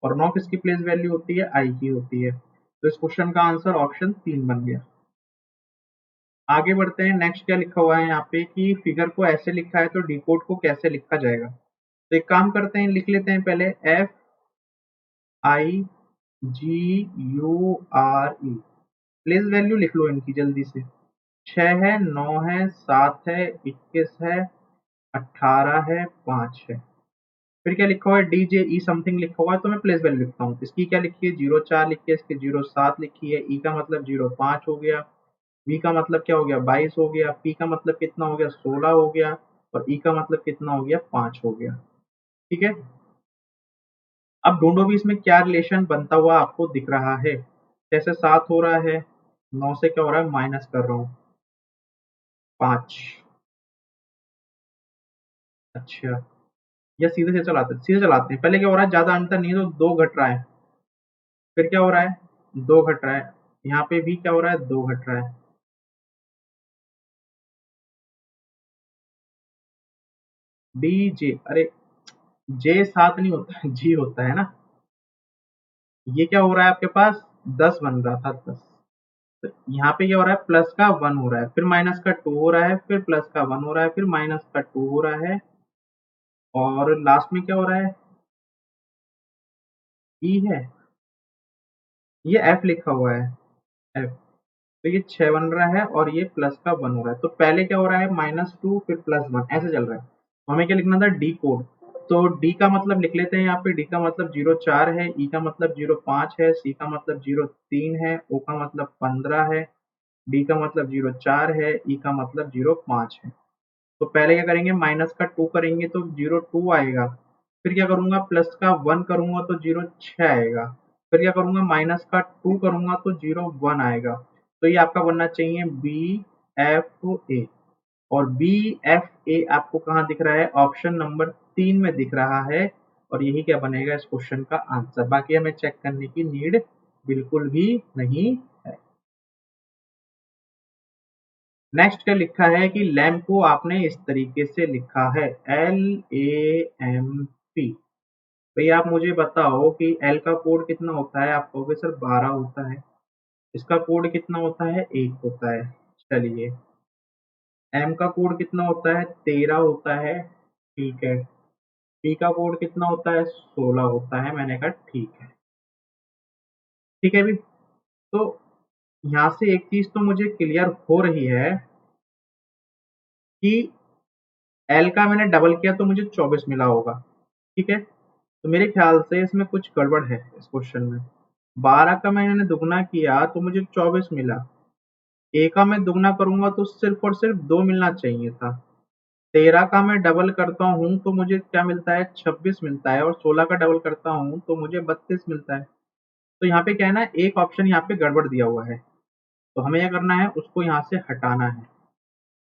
और 9 किसकी प्लेस वैल्यू होती है, आई की होती है। तो इस क्वेश्चन का आंसर ऑप्शन 3 बन गया। आगे बढ़ते हैं, नेक्स्ट क्या लिखा हुआ है यहाँ पे कि फिगर को ऐसे लिखा है, तो डिकोड को कैसे लिखा जाएगा। तो एक काम करते हैं, लिख लेते हैं पहले F I G U R E, place value लिख लो इनकी जल्दी से। 6 है, 9 है, 7 है, 21 है, 18 है, 5 है। फिर क्या लिखा हुआ है, डी जे ई समथिंग लिखा हुआ है, तो मैं प्लेस वैल्यू लिखता हूँ। इसकी क्या लिखी है, 04 लिखी है, इसकी 07 लिखी है, ई का मतलब 05 हो गया, वी का मतलब क्या हो गया, 22 हो गया, पी का मतलब कितना हो गया, 16 हो गया, और ई का मतलब कितना हो गया, 5 हो गया। ठीक है, अब ढूंढो भी इसमें क्या रिलेशन बनता हुआ आपको दिख रहा है। जैसे 7 हो रहा है, 9 से क्या हो रहा है, माइनस कर रहा हूँ, 5। अच्छा, या सीधे चलाते हैं, पहले क्या हो रहा है, ज्यादा अंतर नहीं है, तो 2 घट रहा है। फिर क्या हो रहा है, 2 घट रहा है, यहाँ पे भी क्या हो रहा है, 2 घट रहा है। डी जे, अरे जे 7 नहीं होता है, जी होता है ना। ये क्या हो रहा है आपके पास, 10 बन रहा था, 10। तो यहाँ पे क्या हो रहा है, प्लस का 1 हो रहा है, फिर माइनस का 2 हो रहा है, फिर प्लस का 1 हो रहा है, फिर माइनस का 2 हो रहा है, और लास्ट में क्या हो रहा है, ई है, ये एफ लिखा हुआ है, एफ। तो ये 6 बन रहा है, और ये प्लस का 1 हो रहा है, तो पहले क्या हो रहा है, -2 फिर +1 ऐसे चल रहा है। तो हमें क्या लिखना था, डी कोड। तो डी का मतलब लिख लेते हैं यहाँ पे, डी का मतलब 04 है, ई का मतलब 05 है, सी का मतलब 03 है, ओ का मतलब 15 है, डी का मतलब 04 है, ई का मतलब 05 है। तो पहले क्या करेंगे, माइनस का 2 करेंगे तो 02 आएगा, फिर क्या करूंगा, प्लस का 1 करूंगा तो 06 आएगा, फिर क्या करूंगा, माइनस का 2 करूंगा तो 0 1 आएगा। तो ये आपका बनना चाहिए BFA। और BFA आपको कहाँ दिख रहा है, ऑप्शन नंबर 3 में दिख रहा है। और यही क्या बनेगा इस क्वेश्चन का आंसर। बाकी हमें चेक करने की नीड बिल्कुल भी नहीं है। नेक्स्ट क्या लिखा है कि लैम्प को आपने इस तरीके से लिखा है LAMP। भाई आप मुझे बताओ कि L का कोड कितना होता है, आप कहोगे सर 12 होता है। इसका कोड कितना होता है, 1 होता है। चलिए, M का कोड कितना होता है, 13 होता है। ठीक है। P का कोड कितना होता है, 16 होता है। मैंने कहा ठीक है। ठीक है भी। तो यहाँ से एक चीज तो मुझे क्लियर हो रही है कि L का मैंने डबल किया तो मुझे 24 मिला होगा। ठीक है। तो मेरे ख्याल से इसमें कुछ गड़बड़ है इस क्वेश्चन में। 12 का मैंने दुगना किया तो मुझे 24 मिला। ए का मैं दुगना करूंगा तो सिर्फ और सिर्फ 2 मिलना चाहिए था। 13 का मैं डबल करता हूँ तो मुझे क्या मिलता है, 26 मिलता है। और 16 का डबल करता हूँ तो मुझे 32 मिलता है। तो यहाँ पे क्या है ना, एक ऑप्शन यहाँ पे गड़बड़ दिया हुआ है। तो हमें क्या करना है, उसको यहाँ से हटाना है।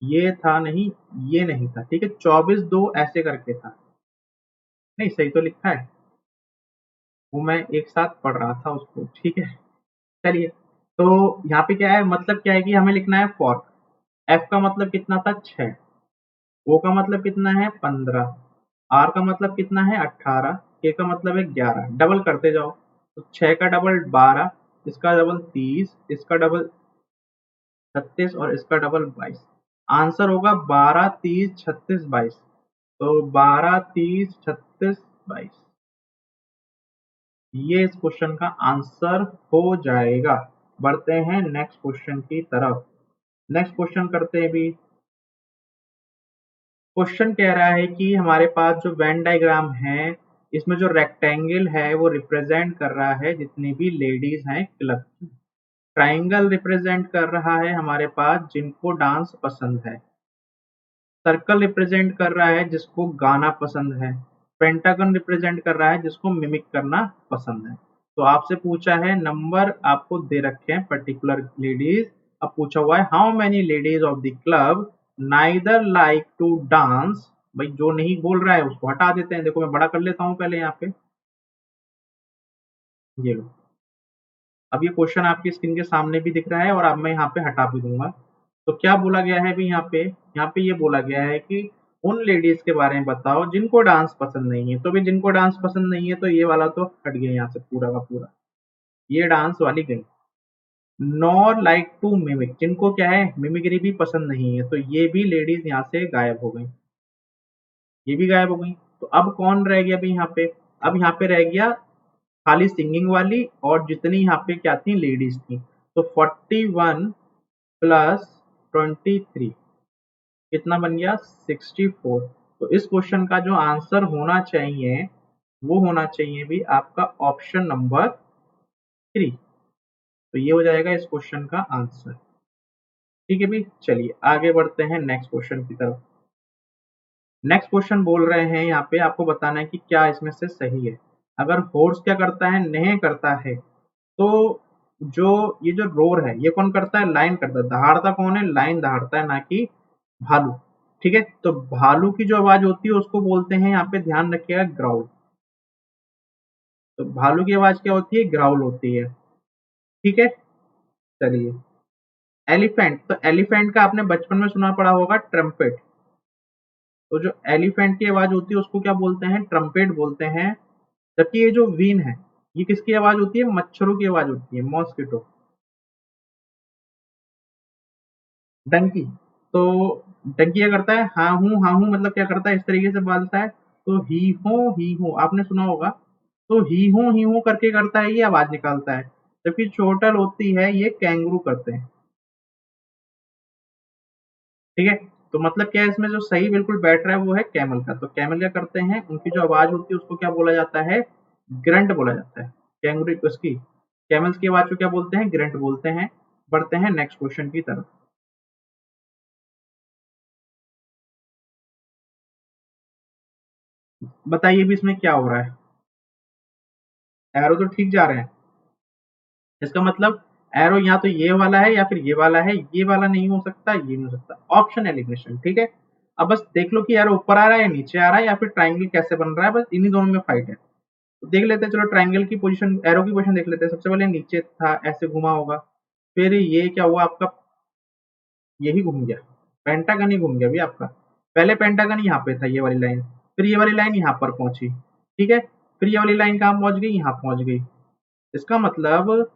ये था नहीं, ये नहीं था। ठीक है, 24 2 ऐसे करके था। नहीं, सही तो लिखा है। वो मैं एक साथ पढ़ रहा था उसको। ठीक है। चलिए, तो यहाँ पे क्या है, मतलब क्या है कि हमें लिखना है फॉर। एफ का मतलब कितना था, 6। ओ का मतलब कितना है, 15। आर का मतलब कितना है, 18। के का मतलब है 11। डबल करते जाओ। तो 6 का डबल 12, इसका डबल 30, इसका डबल 36 और इसका डबल 22। आंसर होगा 12 30 36 22। तो 12 30 36 22 ये इस क्वेश्चन का आंसर हो जाएगा। बढ़ते हैं नेक्स्ट क्वेश्चन की तरफ। नेक्स्ट क्वेश्चन करते हैं भी। क्वेश्चन कह रहा है कि हमारे पास जो वेन डायग्राम है, इसमें जो रेक्टेंगल है वो रिप्रेजेंट कर रहा है जितनी भी लेडीज हैं क्लब की। ट्राइंगल रिप्रेजेंट कर रहा है हमारे पास जिनको डांस पसंद है। सर्कल रिप्रेजेंट कर रहा है जिसको गाना पसंद है। पेंटागन रिप्रेजेंट कर रहा है जिसको मिमिक करना पसंद है। तो आपसे पूछा है, नंबर आपको दे रखे हैं पर्टिकुलर लेडीज। अब पूछा हुआ है how many ladies of the club neither like to dance. भाई जो नहीं बोल रहा है उसको हटा देते हैं। देखो मैं बड़ा कर लेता हूं पहले यहाँ पे। ये लो, अब ये क्वेश्चन आपकी स्क्रीन के सामने भी दिख रहा है और अब मैं यहाँ पे हटा भी दूंगा। तो क्या बोला गया है भी यहाँ पे ये बोला गया है कि उन लेडीज के बारे में बताओ जिनको डांस पसंद नहीं है। तो भी जिनको डांस पसंद नहीं है तो ये वाला तो हट गया यहाँ से पूरा का पूरा। ये डांस वाली गई। नॉर लाइक टू मिमिक, जिनको क्या है मिमिक्री भी पसंद नहीं है, तो ये भी लेडीज यहाँ से गायब हो गई। ये भी गायब हो गई। तो अब कौन रह गया भी यहाँ पे, अब यहाँ पे रह गया खाली सिंगिंग वाली और जितनी यहाँ पे क्या थी लेडीज थी। तो 41 प्लस 23 कितना बन गया, 64। तो इस क्वेश्चन का जो आंसर होना चाहिए वो होना चाहिए भी आपका ऑप्शन नंबर 3। तो ये हो जाएगा इस क्वेश्चन का आंसर। ठीक है भी। चलिए आगे बढ़ते हैं नेक्स्ट क्वेश्चन की तरफ। नेक्स्ट क्वेश्चन बोल रहे हैं यहाँ पे आपको बताना है कि क्या इसमें से सही है। अगर हॉर्स क्या करता है, नहीं करता है, तो जो ये जो रोर है ये कौन करता है, लाइन करता है। दहाड़ता कौन है, लाइन दहाड़ता है, ना कि भालू। ठीक है। तो भालू की जो आवाज होती है उसको बोलते हैं, यहाँ पे ध्यान रखिएगा, ग्राउल। तो भालू की आवाज क्या होती है, ग्राउल होती है। ठीक है। चलिए, एलिफेंट, तो एलिफेंट का आपने बचपन में सुना पड़ा होगा ट्रम्पेट। तो जो एलिफेंट की आवाज होती है उसको क्या बोलते हैं, ट्रम्पेट बोलते हैं। जबकि ये जो वीन है ये किसकी आवाज होती है, मच्छरों की आवाज होती है, मॉस्किटो। डंकी, तो डंकी क्या करता है, हाँ हूँ मतलब क्या करता है, इस तरीके से बोलता है। तो ही हो आपने सुना होगा। तो ही हूँ करके करता है, ये आवाज निकालता है। जबकि चोटल होती है ये कैंगरू करते हैं। ठीक है। तो मतलब क्या है, इसमें जो सही बिल्कुल बैठ रहा है वो है कैमल का। तो कैमल क्या करते हैं, उनकी जो आवाज होती है उसको क्या बोला जाता है, ग्रंट बोला जाता है। कैंगरू उसकी कैमल्स की आवाज को क्या बोलते हैं, ग्रंट बोलते हैं। बढ़ते हैं नेक्स्ट क्वेश्चन की तरफ। बताइए भी इसमें क्या हो रहा है। एरो तो ठीक जा रहे हैं। इसका मतलब एरो या तो ये वाला है या फिर ये वाला है, ये वाला नहीं हो सकता, ये नहीं हो सकता, ऑप्शन एलिमिनेशन। ठीक है, अब बस देख लो कि एरो ऊपर आ रहा है या नीचे आ रहा है या फिर ट्राइंगल कैसे बन रहा है, बस इन्हीं दोनों में फाइट है। तो देख लेते हैं, चलो ट्राइंगल की पोजीशन, एरो की पोजीशन देख लेते हैं। सबसे पहले नीचे था, ऐसे घुमा होगा, फिर ये क्या हुआ आपका, यही घूम गया, पेंटागन ही घूम गया भी आपका। पहले पेंटागन यहाँ पे था, ये वाली लाइन, फिर ये वाली लाइन यहाँ पर पहुंची, ठीक है, फिर ये वाली लाइन कहाँ पहुंच गई, यहाँ पहुंच गई। इसका मतलब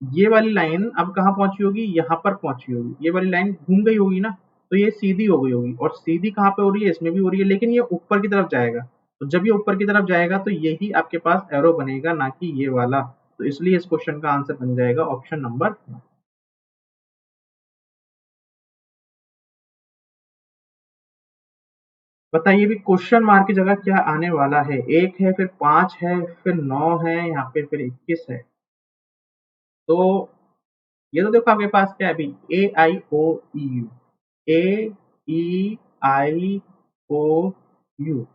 ये वाली लाइन अब कहाँ पहुंची होगी, यहाँ पर पहुंची होगी, ये वाली लाइन घूम गई होगी ना, तो ये सीधी हो गई होगी, और सीधी कहाँ पे हो रही है, इसमें भी हो रही है, लेकिन ये ऊपर की तरफ जाएगा। तो जब ये ऊपर की तरफ जाएगा तो यही आपके पास एरो बनेगा, ना कि ये वाला। तो इसलिए इस क्वेश्चन का आंसर बन जाएगा ऑप्शन नंबर। बताइए भी क्वेश्चन मार्क की जगह क्या आने वाला है, एक है, फिर 5 है, फिर 9 है, यहाँ पे फिर 21 है। तो ये तो देखो आपके पास क्या है अभी, ए आई ओ you, A E I O you.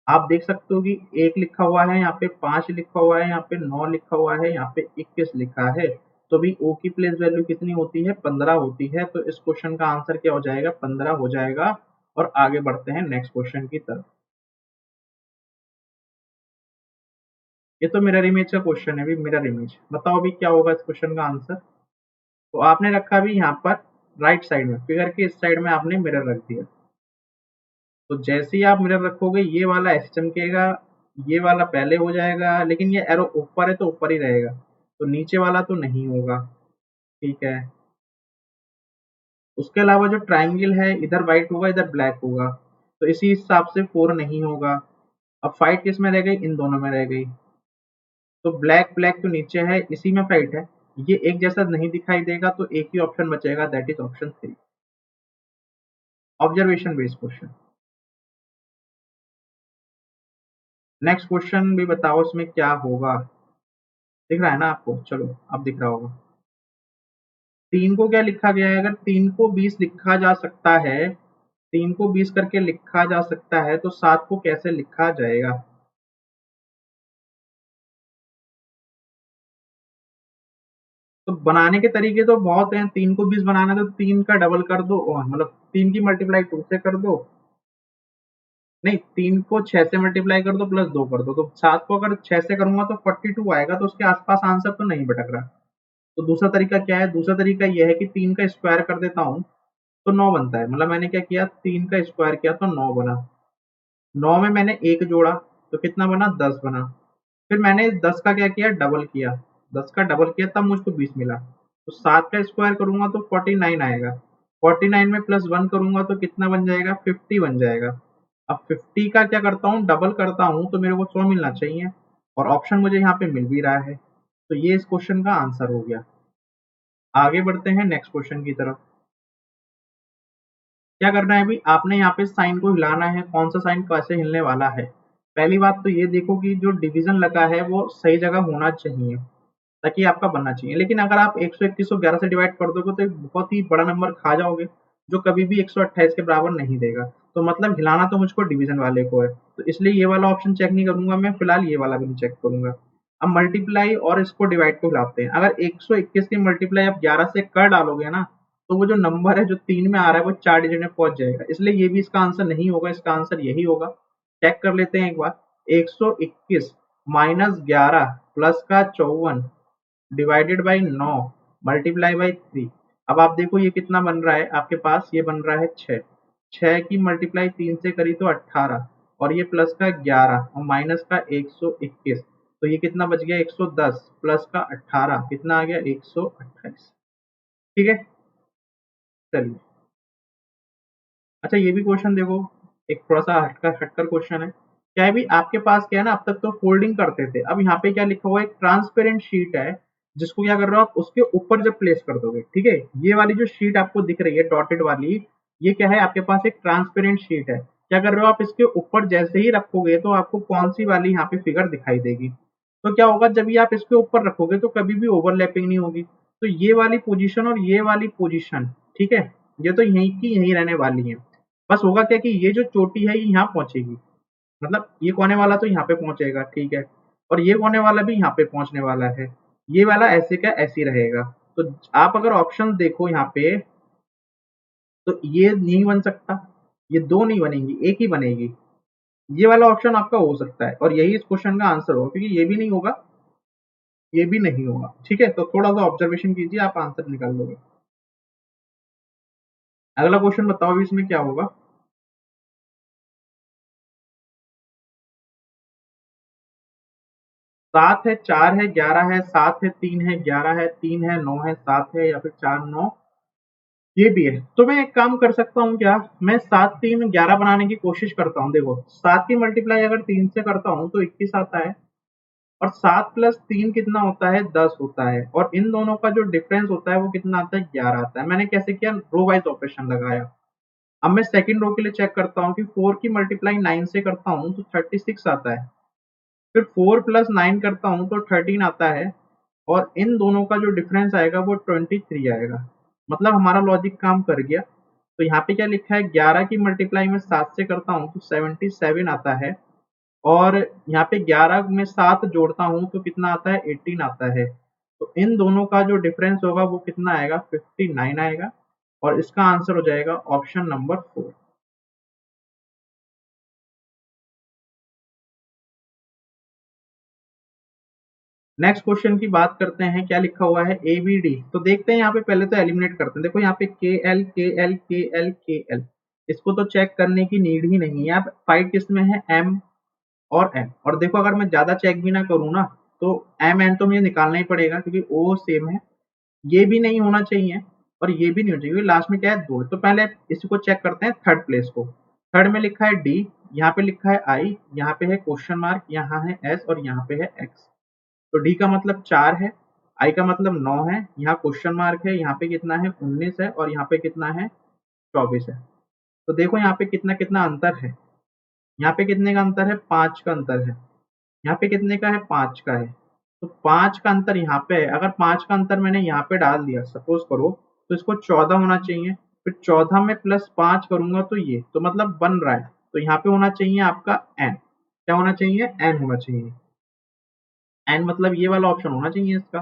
आप देख सकते हो कि एक लिखा हुआ है, यहाँ पे 5 लिखा हुआ है, यहाँ पे 9 लिखा हुआ है, यहाँ पे 21 लिखा है। तो भी ओ की प्लेस वैल्यू कितनी होती है, 15 होती है। तो इस क्वेश्चन का आंसर क्या हो जाएगा, 15 हो जाएगा। और आगे बढ़ते हैं नेक्स्ट क्वेश्चन की तरफ। ये तो मिरर इमेज का क्वेश्चन है, अभी मिरर इमेज बताओ अभी क्या होगा इस क्वेश्चन का आंसर। तो आपने रखा अभी यहाँ पर राइट साइड में, फिगर के इस साइड में आपने मिरर रख दिया। तो जैसे ही आप मिरर रखोगे ये वाला ऐसे चमकेगा, ये वाला पहले हो जाएगा, लेकिन ये एरो ऊपर है तो ऊपर ही रहेगा, तो नीचे वाला तो नहीं होगा। ठीक है, उसके अलावा जो ट्राइंगल है, इधर व्हाइट होगा इधर ब्लैक होगा, तो इसी हिसाब से 4 नहीं होगा। अब फाइट किस में रह गई, इन दोनों में रह गई। तो ब्लैक ब्लैक तो नीचे है, इसी में फाइट है। ये एक जैसा नहीं दिखाई देगा, तो एक ही ऑप्शन बचेगा, that is option 3, observation based question. Next question भी बताओ इसमें क्या होगा, दिख रहा है ना आपको, चलो अब दिख रहा होगा। 3 को क्या लिखा गया है, अगर 3 को 20 लिखा जा सकता है, 3 को 20 करके लिखा जा सकता है, तो 7 को कैसे लिखा जाएगा। तो बनाने के तरीके तो बहुत हैं, 3 को 20 बनाना है तो 3 का डबल कर दो, मतलब 3 की मल्टीप्लाई 2 से कर दो, नहीं 3 को 6 से मल्टीप्लाई कर दो प्लस 2 कर दो, तो 7 को अगर 6 से करूंगा तो 42 आएगा, तो उसके आसपास आंसर तो नहीं भटक रहा। तो दूसरा तरीका क्या है, दूसरा तरीका यह है कि 3 का स्क्वायर कर देता हूँ तो 9 बनता है। मतलब मैंने क्या किया, 3 का स्क्वायर किया तो 9 बना, 9 में मैंने 1 जोड़ा तो कितना बना, 10 बना। फिर मैंने 10 का क्या किया, डबल किया, 10 का डबल किया तब मुझको 20 मिला। तो 7 का स्क्वायर करूंगा तो 49 आएगा, 49 में प्लस 1 करूंगा तो कितना बन जाएगा, 50 बन जाएगा। अब 50 का क्या करता हूँ, डबल करता हूँ, तो मेरे को 100 मिलना चाहिए, और ऑप्शन मुझे यहाँ पे मिल भी रहा है। तो ये इस क्वेश्चन का आंसर हो गया। आगे बढ़ते हैं नेक्स्ट क्वेश्चन की तरफ। क्या करना है अभी, आपने यहाँ पे साइन को हिलाना है, कौन सा साइन कैसे हिलने वाला है। पहली बात तो ये देखो कि जो डिवीजन लगा है वो सही जगह होना चाहिए, ताकि आपका बनना चाहिए। लेकिन अगर आप 121 को 11 से डिवाइड कर दोगे तो एक बहुत ही बड़ा नंबर खा जाओगे, जो कभी भी 128 के बराबर नहीं देगा। तो मतलब हिलाना तो मुझको डिवीजन वाले को है, तो इसलिए ये वाला ऑप्शन चेक नहीं करूंगा मैं, फिलहाल ये वाला भी नहीं चेक करूंगा। अब मल्टीप्लाई और इसको डिवाइड को हिलाते हैं। अगर 121 की मल्टीप्लाई आप 11 से कर डालोगे ना, तो वो जो नंबर है जो 3 में आ रहा है वो 4 डिजिट में पहुंच जाएगा, इसलिए ये भी इसका आंसर नहीं होगा, इसका आंसर यही होगा। चेक कर लेते हैं एक बार, 121 माइनस 11 प्लस का 54 डिवाइडेड बाई 9 मल्टीप्लाई बाई 3। अब आप देखो ये कितना बन रहा है आपके पास, ये बन रहा है 6, 6 की मल्टीप्लाई 3 से करी तो 18, और ये प्लस का 11 और माइनस का 121, तो ये कितना बच गया, 110 प्लस का 18 कितना आ गया, 128। ठीक है, चलिए। अच्छा ये भी क्वेश्चन देखो, एक थोड़ा सा हटकर हटकर क्वेश्चन है। क्या है भी आपके पास, क्या है ना, अब तक तो फोल्डिंग करते थे, अब यहाँ पे क्या लिखा हुआ है, एक ट्रांसपेरेंट शीट है, जिसको क्या कर रहे हो आप, उसके ऊपर जब प्लेस कर दोगे, ठीक है, ये वाली जो शीट आपको दिख रही है डॉटेड वाली, ये क्या है आपके पास, एक ट्रांसपेरेंट शीट है। क्या कर रहे हो आप, इसके ऊपर जैसे ही रखोगे तो आपको कौन सी वाली यहाँ पे फिगर दिखाई देगी। तो क्या होगा, जब ये आप इसके ऊपर रखोगे तो कभी भी ओवरलैपिंग नहीं होगी। तो ये वाली पोजीशन और ये वाली पोजीशन, ठीक है, ये तो यहीं की यहीं रहने वाली है। बस होगा क्या कि ये जो चोटी है ये यहाँ पहुंचेगी, मतलब ये कोने वाला तो यहाँ पे पहुंचेगा, ठीक है, और ये कोने वाला भी यहाँ पे पहुंचने वाला है। ये वाला ऐसे का ऐसे ही रहेगा। तो आप अगर ऑप्शन देखो यहाँ पे, तो ये नहीं बन सकता, ये दो नहीं बनेंगी, एक ही बनेगी। ये वाला ऑप्शन आपका हो सकता है और यही इस क्वेश्चन का आंसर होगा, क्योंकि ये भी नहीं होगा, ये भी नहीं होगा। ठीक है, तो थोड़ा सा ऑब्जर्वेशन कीजिए, आप आंसर निकाल लोगे। अगला क्वेश्चन बताओ अभी इसमें क्या होगा। 7 है, 4 है, 11 है, 7 है, 3 है, 11 है, 3 है, 9 है, 7 है, या फिर 4 9, ये भी है। तो मैं एक काम कर सकता हूँ क्या, मैं 7 3 11 बनाने की कोशिश करता हूँ। देखो 7 की मल्टीप्लाई अगर 3 से करता हूँ तो 21 आता है, और 7 प्लस 3 कितना होता है, 10 होता है, और इन दोनों का जो डिफरेंस होता है वो कितना आता है, 11 आता है। मैंने कैसे किया, रो वाइज ऑपरेशन लगाया। अब मैं सेकंड रो के लिए चेक करता हूँ कि 4 की मल्टीप्लाई 9 से करता हूँ तो 36 आता है, फिर 4 प्लस 9 करता हूँ तो 13 आता है, और इन दोनों का जो डिफरेंस आएगा वो 23 आएगा। मतलब हमारा लॉजिक काम कर गया। तो यहाँ पे क्या लिखा है, 11 की मल्टीप्लाई में 7 से करता हूँ तो 77 आता है, और यहाँ पे 11 में 7 जोड़ता हूँ तो कितना आता है, 18 आता है। तो इन दोनों का जो डिफरेंस होगा वो कितना आएगा, 59 आएगा, और इसका आंसर हो जाएगा ऑप्शन नंबर 4। नेक्स्ट क्वेश्चन की बात करते हैं, क्या लिखा हुआ है, ए बी डी। तो देखते हैं यहाँ पे, पहले तो एलिमिनेट करते हैं। देखो यहाँ पे के एल के एल के एल के एल, इसको तो चेक करने की नीड ही नहीं है। अब फाइट किसमें है, एम और एन। और देखो अगर मैं ज्यादा चेक भी ना करूँ ना, तो एम एन तो मुझे निकालना ही पड़ेगा, क्योंकि ओ सेम है। ये भी नहीं होना चाहिए और ये भी नहीं होना चाहिए, लास्ट में क्या है, दो। तो पहले इसको चेक करते हैं, थर्ड प्लेस को। थर्ड में लिखा है डी, यहाँ पे लिखा है आई, यहाँ पे है क्वेश्चन मार्क, यहाँ है एस, और यहाँ पे है एक्स। तो डी का मतलब 4 है, आई का मतलब 9 है, यहाँ क्वेश्चन मार्क है, यहाँ पे कितना है, 19 है, और यहाँ पे कितना है, 24 है। तो देखो यहाँ पे कितना कितना अंतर है। यहाँ पे कितने का अंतर है, 5 का अंतर है। यहाँ पे कितने का है, 5 का है। तो 5 का अंतर यहाँ पे है। अगर 5 का अंतर मैंने यहाँ पे डाल दिया, सपोज करो, तो इसको 14 होना चाहिए। फिर 14 में प्लस 5 करूंगा तो ये, तो मतलब बन रहा है। तो यहाँ पे होना चाहिए आपका एन। क्या होना चाहिए, एन होना चाहिए। एन मतलब ये वाला ऑप्शन होना चाहिए इसका।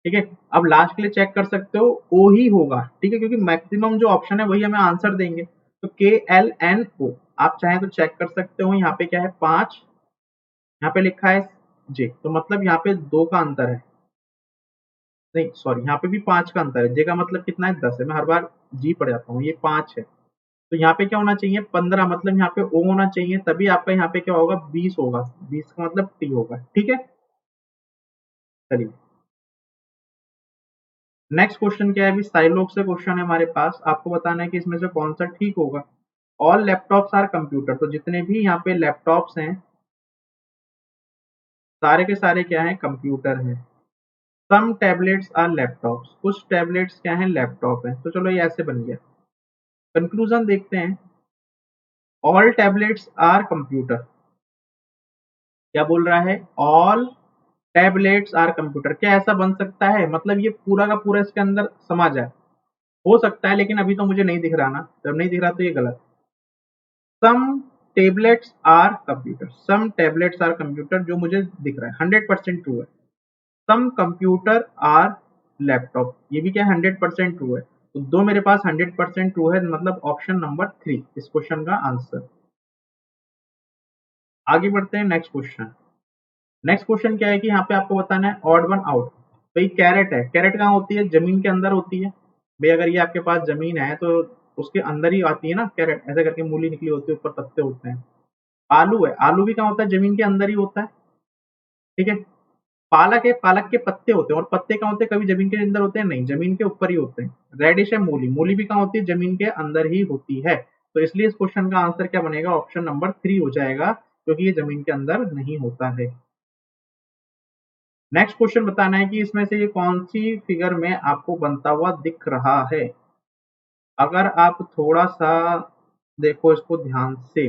ठीक है, अब लास्ट के लिए चेक कर सकते हो, ओ ही होगा। ठीक है, क्योंकि मैक्सिमम जो ऑप्शन है वही हमें आंसर देंगे। तो के एल एन ओ, आप चाहें तो चेक कर सकते हो। यहाँ पे क्या है, 5, यहाँ पे लिखा है जे, तो मतलब यहाँ पे 2 का अंतर है। नहीं सॉरी, यहाँ पे भी 5 का अंतर है। जे का मतलब कितना है, 10 है। मैं हर बार जी पढ़ जाता हूँ, ये 5 है। तो यहाँ पे क्या होना चाहिए, 15, मतलब यहाँ पे ओ होना चाहिए, तभी आपका यहाँ पे क्या होगा, 20 होगा। 20 का मतलब टी होगा। ठीक है, चलिए नेक्स्ट क्वेश्चन क्या है, अभी साइलोग से क्वेश्चन है हमारे पास। आपको बताना है कि इसमें से कौन सा ठीक होगा। ऑल लैपटॉप्स आर कंप्यूटर, तो जितने भी यहाँ पे लैपटॉप्स हैं, सारे के सारे क्या हैं, कंप्यूटर हैं। सम टैबलेट्स आर लैपटॉप्स, कुछ टैबलेट्स क्या हैं, लैपटॉप हैं। तो चलो ये ऐसे बन गया। कंक्लूजन देखते हैं, ऑल टैबलेट्स आर कंप्यूटर। क्या बोल रहा है, ऑल टैबलेट्स आर कंप्यूटर। क्या ऐसा बन सकता है, मतलब ये पूरा का पूरा इसके अंदर समा जाए। हो सकता है, लेकिन अभी तो मुझे नहीं दिख रहा ना, जब नहीं दिख रहा तो ये गलत। Some tablets are computer, some tablets are computer, जो मुझे दिख रहा है 100% ट्रू है। सम कंप्यूटर आर लैपटॉप, ये भी क्या है, 100% ट्रू है। तो दो मेरे पास 100% ट्रू है, मतलब ऑप्शन नंबर 3 इस क्वेश्चन का आंसर। आगे बढ़ते हैं नेक्स्ट क्वेश्चन। नेक्स्ट क्वेश्चन क्या है कि यहाँ पे आपको बताना है ऑड वन आउट। भाई कैरेट है, कैरेट कहाँ होती है, जमीन के अंदर होती है। भाई अगर ये आपके पास जमीन है तो उसके अंदर ही आती है ना कैरेट, ऐसे करके मूली निकली होती है, ऊपर पत्ते होते हैं। आलू है, आलू भी कहाँ होता है, जमीन के अंदर ही होता है। ठीक है, पालक है, पालक के पत्ते होते हैं, और पत्ते कहाँ होते हैं, कभी जमीन के अंदर होते हैं, नहीं, जमीन के ऊपर ही होते हैं। रेडिश है, मूली, मूली भी कहाँ होती है, जमीन के अंदर ही होती है। तो इसलिए इस क्वेश्चन का आंसर क्या बनेगा, ऑप्शन नंबर 3 हो जाएगा, क्योंकि ये जमीन के अंदर नहीं होता है। नेक्स्ट क्वेश्चन बताना है कि इसमें से ये कौन सी फिगर में आपको बनता हुआ दिख रहा है। अगर आप थोड़ा सा देखो इसको ध्यान से,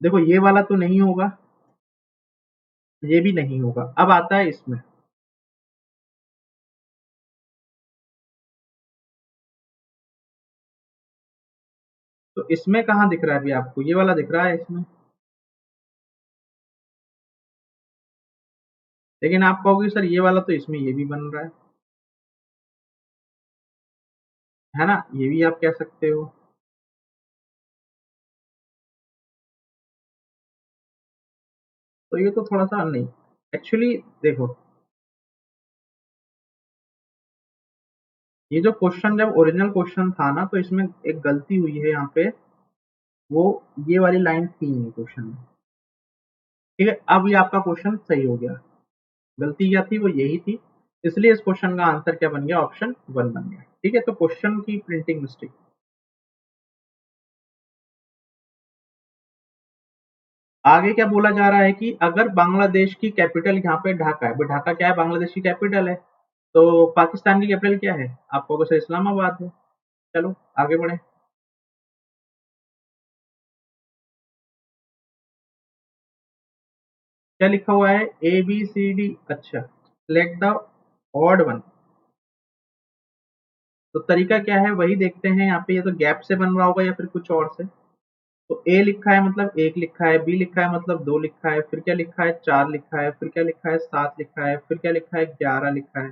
देखो ये वाला तो नहीं होगा, ये भी नहीं होगा। अब आता है इसमें, तो इसमें कहाँ दिख रहा है, अभी आपको ये वाला दिख रहा है इसमें। लेकिन आप कहोगे सर ये वाला तो इसमें ये भी बन रहा है ना, ये भी आप कह सकते हो। तो ये तो थोड़ा सा नहीं, एक्चुअली देखो, ये जो क्वेश्चन जब ओरिजिनल क्वेश्चन था ना, तो इसमें एक गलती हुई है यहाँ पे, वो ये वाली लाइन थी नहीं क्वेश्चन में। ठीक है, अब ये आपका क्वेश्चन सही हो गया। गलती क्या थी, वो यही थी, इसलिए इस क्वेश्चन का आंसर क्या बन गया, ऑप्शन 1 बन गया। ठीक है, तो क्वेश्चन की प्रिंटिंग मिस्टेक। आगे क्या बोला जा रहा है कि अगर बांग्लादेश की कैपिटल यहाँ पे ढाका है, ढाका क्या है, बांग्लादेश की कैपिटल है, तो पाकिस्तान की कैपिटल क्या है, आपको वैसे इस्लामाबाद है। चलो आगे बढ़े। क्या लिखा हुआ है, ए बी सी डी, अच्छा, सेलेक्ट द ऑड वन। तो तरीका क्या है वही देखते हैं यहाँ पे, ये तो गैप से बन रहा होगा या फिर कुछ और से। तो ए लिखा है मतलब 1 लिखा है, बी लिखा है मतलब 2 लिखा है, फिर क्या लिखा है 4 लिखा है, फिर क्या लिखा है 7 लिखा है, फिर क्या लिखा है 11 लिखा है।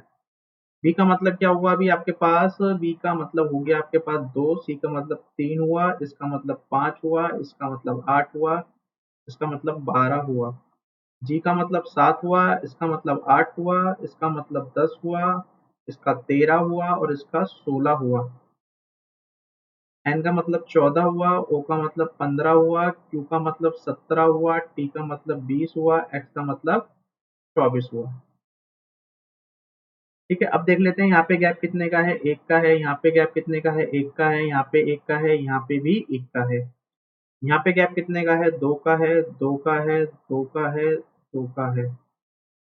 बी का मतलब क्या हुआ अभी आपके पास, बी का मतलब हो गया आपके पास 2, सी का मतलब 3 हुआ, इसका मतलब 5 हुआ, इसका मतलब 8 हुआ, इसका मतलब 12 हुआ। जी का मतलब 7 हुआ, इसका मतलब 8 हुआ, इसका मतलब 10 हुआ, इसका 13 हुआ और इसका 16 हुआ। एन का मतलब 14 हुआ, ओ का मतलब 15 हुआ, क्यू का मतलब 17 हुआ, टी का मतलब 20 हुआ, एक्स का मतलब 24 हुआ। ठीक है, अब देख लेते हैं यहाँ पे गैप कितने का है, एक का है, यहाँ पे गैप कितने का है, एक का है, यहाँ पे एक का है, यहाँ पे भी एक का है। यहाँ पे गैप कितने का है, दो का है, दो का है, दो का है, दो का है।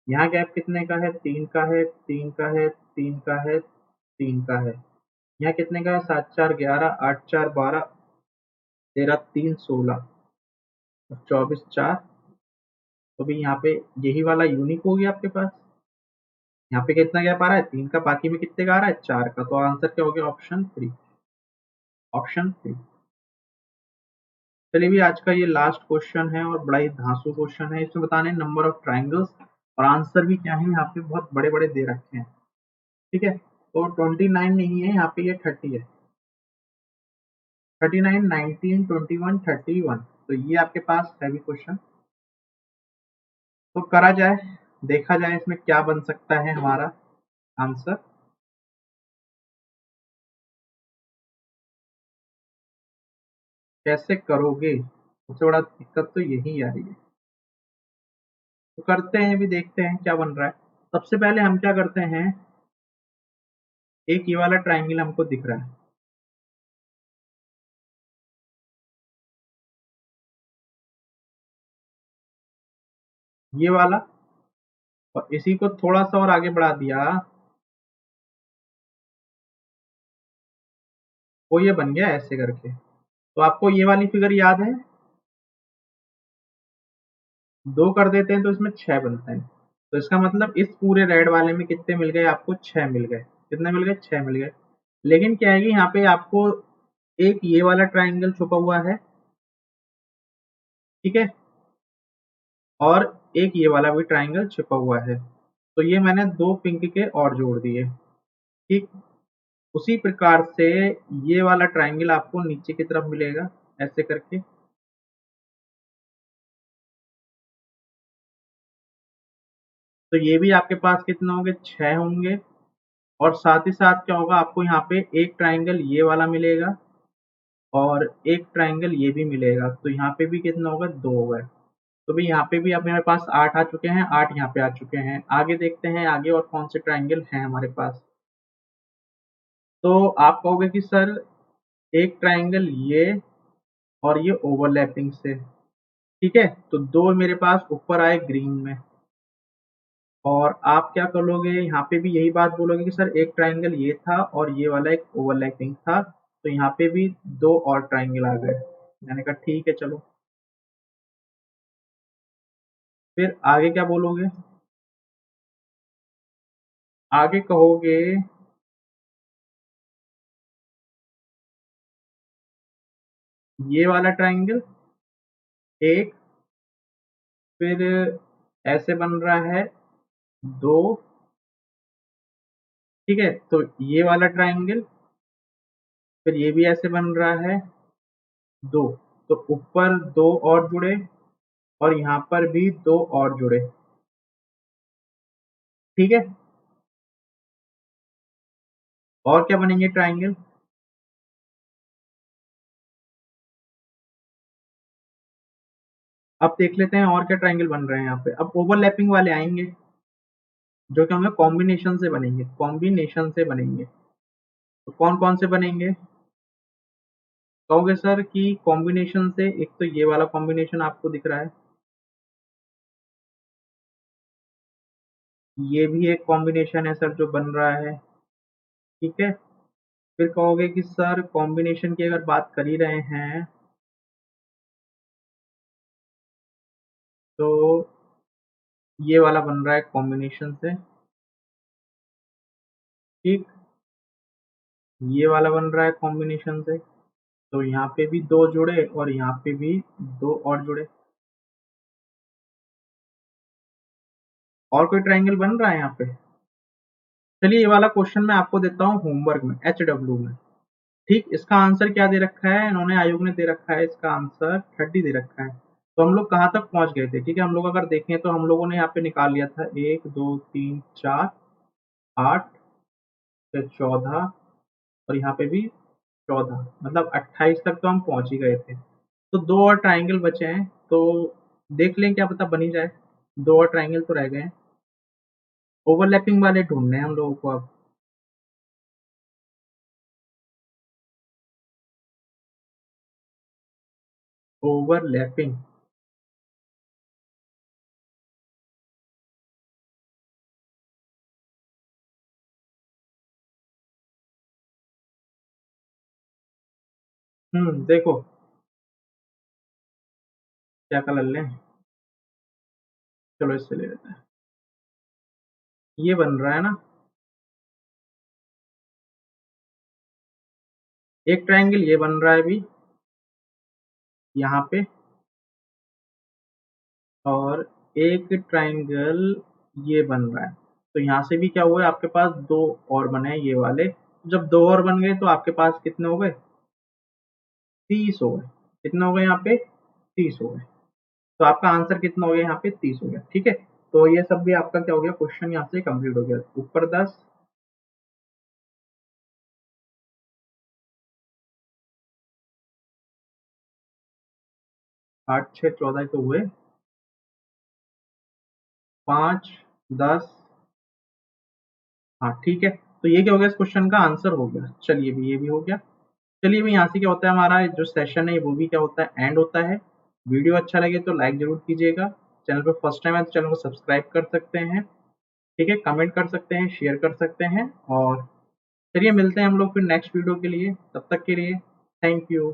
यहाँ गैप कितने का है, तीन का है, तीन का है, तीन का है, तीन का है। यहाँ कितने का है, 7 4 11, 8 4 12, 13 3 16 और 24 4। तो भी यहाँ पे यही वाला यूनिक हो गया आपके पास। यहाँ पे कितना गैप आ रहा है, तीन का, बाकी में कितने का आ रहा है, 4 का। तो आंसर क्या हो गया, ऑप्शन 3। ऑप्शन 3। चलिए भी आज का ये लास्ट क्वेश्चन है और बड़ा ही धांसू क्वेश्चन है। इसमें बताने नंबर ऑफ ट्राइंगल्स और आंसर भी क्या है, यहाँ पे बहुत बड़े बड़े दे रखे हैं। ठीक है, तो 29 नहीं है यहाँ पे, ये 30 है। 39 19 21 31, तो ये आपके पास है भी क्वेश्चन। तो करा जाए, देखा जाए इसमें क्या बन सकता है हमारा आंसर। कैसे करोगे, सबसे बड़ा दिक्कत तो यही आ रही है। तो करते हैं, भी देखते हैं क्या बन रहा है। सबसे पहले हम क्या करते हैं, एक ये वाला ट्राइंगल हमको दिख रहा है, ये वाला, और इसी को थोड़ा सा और आगे बढ़ा दिया, वो ये बन गया ऐसे करके। तो आपको ये वाली फिगर याद है, दो कर देते हैं तो इसमें 6 बनते हैं। तो इसका मतलब इस पूरे रेड वाले में कितने मिल गए आपको, 6 मिल गए। कितने मिल गए, 6 मिल गए। लेकिन क्या है कि यहाँ पे आपको एक ये वाला ट्राइंगल छुपा हुआ है, ठीक है, और एक ये वाला भी ट्राइंगल छुपा हुआ है। तो ये मैंने दो पिंक के और जोड़ दिए। ठीक, उसी प्रकार से ये वाला ट्राइंगल आपको नीचे की तरफ मिलेगा, ऐसे करके। तो ये भी आपके पास कितने होंगे, 6 होंगे। और साथ ही साथ क्या होगा, आपको यहाँ पे एक ट्राइंगल ये वाला मिलेगा और एक ट्राइंगल ये भी मिलेगा। तो यहाँ पे भी कितना होगा, 2 हो गए। तो भी यहाँ पे भी अब मेरे पास 8 आ चुके हैं, 8 यहाँ पे आ चुके हैं। आगे देखते हैं आगे और कौन से ट्राइंगल हैं हमारे पास। तो आप कहोगे कि सर एक ट्राइंगल ये और ये ओवरलैपिंग से, ठीक है, तो दो मेरे पास ऊपर आए ग्रीन में। और आप क्या करोगे, यहाँ पे भी यही बात बोलोगे कि सर एक ट्राइंगल ये था और ये वाला एक ओवरलैपिंग था, तो यहाँ पे भी दो और ट्राइंगल आ गए। मैंने कहा ठीक है चलो। फिर आगे क्या बोलोगे, आगे कहोगे ये वाला ट्राइंगल एक, फिर ऐसे बन रहा है 2, ठीक है। तो ये वाला ट्राइंगल, फिर ये भी ऐसे बन रहा है 2, तो ऊपर 2 और जुड़े और यहाँ पर भी 2 और जुड़े, ठीक है। और क्या बनेंगे ट्राइंगल? अब देख लेते हैं और क्या ट्राइंगल बन रहे हैं यहाँ पे। अब ओवरलैपिंग वाले आएंगे जो कि हम लोग कॉम्बिनेशन से बनेंगे, कॉम्बिनेशन से बनेंगे। तो कौन कौन से बनेंगे? कहोगे सर कि कॉम्बिनेशन से, एक तो ये वाला कॉम्बिनेशन आपको दिख रहा है, ये भी एक कॉम्बिनेशन है सर जो बन रहा है, ठीक है। फिर कहोगे कि सर कॉम्बिनेशन की अगर बात कर ही रहे हैं तो ये वाला बन रहा है कॉम्बिनेशन से, ठीक। ये वाला बन रहा है कॉम्बिनेशन से, तो यहाँ पे भी 2 जुड़े और यहाँ पे भी 2 और जुड़े। और कोई ट्राइंगल बन रहा है यहाँ पे? चलिए ये वाला क्वेश्चन मैं आपको देता हूँ होमवर्क में, HW में, ठीक। इसका आंसर क्या दे रखा है इन्होंने, आयोग ने दे रखा है, इसका आंसर 30 दे रखा है। तो हम लोग कहाँ तक पहुंच गए थे, ठीक है। हम लोग अगर देखें तो हम लोगों ने यहाँ पे निकाल लिया था 1 2 3 4 8 फिर 14 और यहाँ पे भी 14, मतलब 28 तक तो हम पहुंच ही गए थे। तो 2 और ट्राइंगल बचे हैं, तो देख लें क्या पता बनी जाए। 2 और ट्राइंगल तो रह गए हैं, ओवरलैपिंग वाले ढूंढने हैं हम लोगों को अब। ओवरलैपिंग, देखो क्या कलर लें, चलो इससे ले लेते हैं। ये बन रहा है ना, एक ट्राइंगल ये बन रहा है अभी यहाँ पे, और एक ट्राइंगल ये बन रहा है। तो यहाँ से भी क्या हुआ है, आपके पास 2 और बने हैं ये वाले। जब 2 और बन गए तो आपके पास कितने हो गए, 30 हो गए। कितने हो गए यहाँ पे, 30 हो गए। तो आपका आंसर कितना हो गया यहाँ पे, 30 हो गया, ठीक है। तो ये सब भी आपका क्या हो गया, क्वेश्चन यहाँ से कंप्लीट हो गया। ऊपर 10, 8 6 14 तो हुए, 5 10, हाँ ठीक है। तो ये क्या हो गया, इस क्वेश्चन का आंसर हो गया। चलिए भी ये भी हो गया। चलिए भी यहाँ से क्या होता है, हमारा जो सेशन है वो भी क्या होता है, एंड होता है। वीडियो अच्छा लगे तो लाइक जरूर कीजिएगा। चैनल पर फर्स्ट टाइम है तो चैनल को सब्सक्राइब कर सकते हैं, ठीक है। कमेंट कर सकते हैं, शेयर कर सकते हैं। और चलिए मिलते हैं हम लोग फिर नेक्स्ट वीडियो के लिए, तब तक के लिए थैंक यू।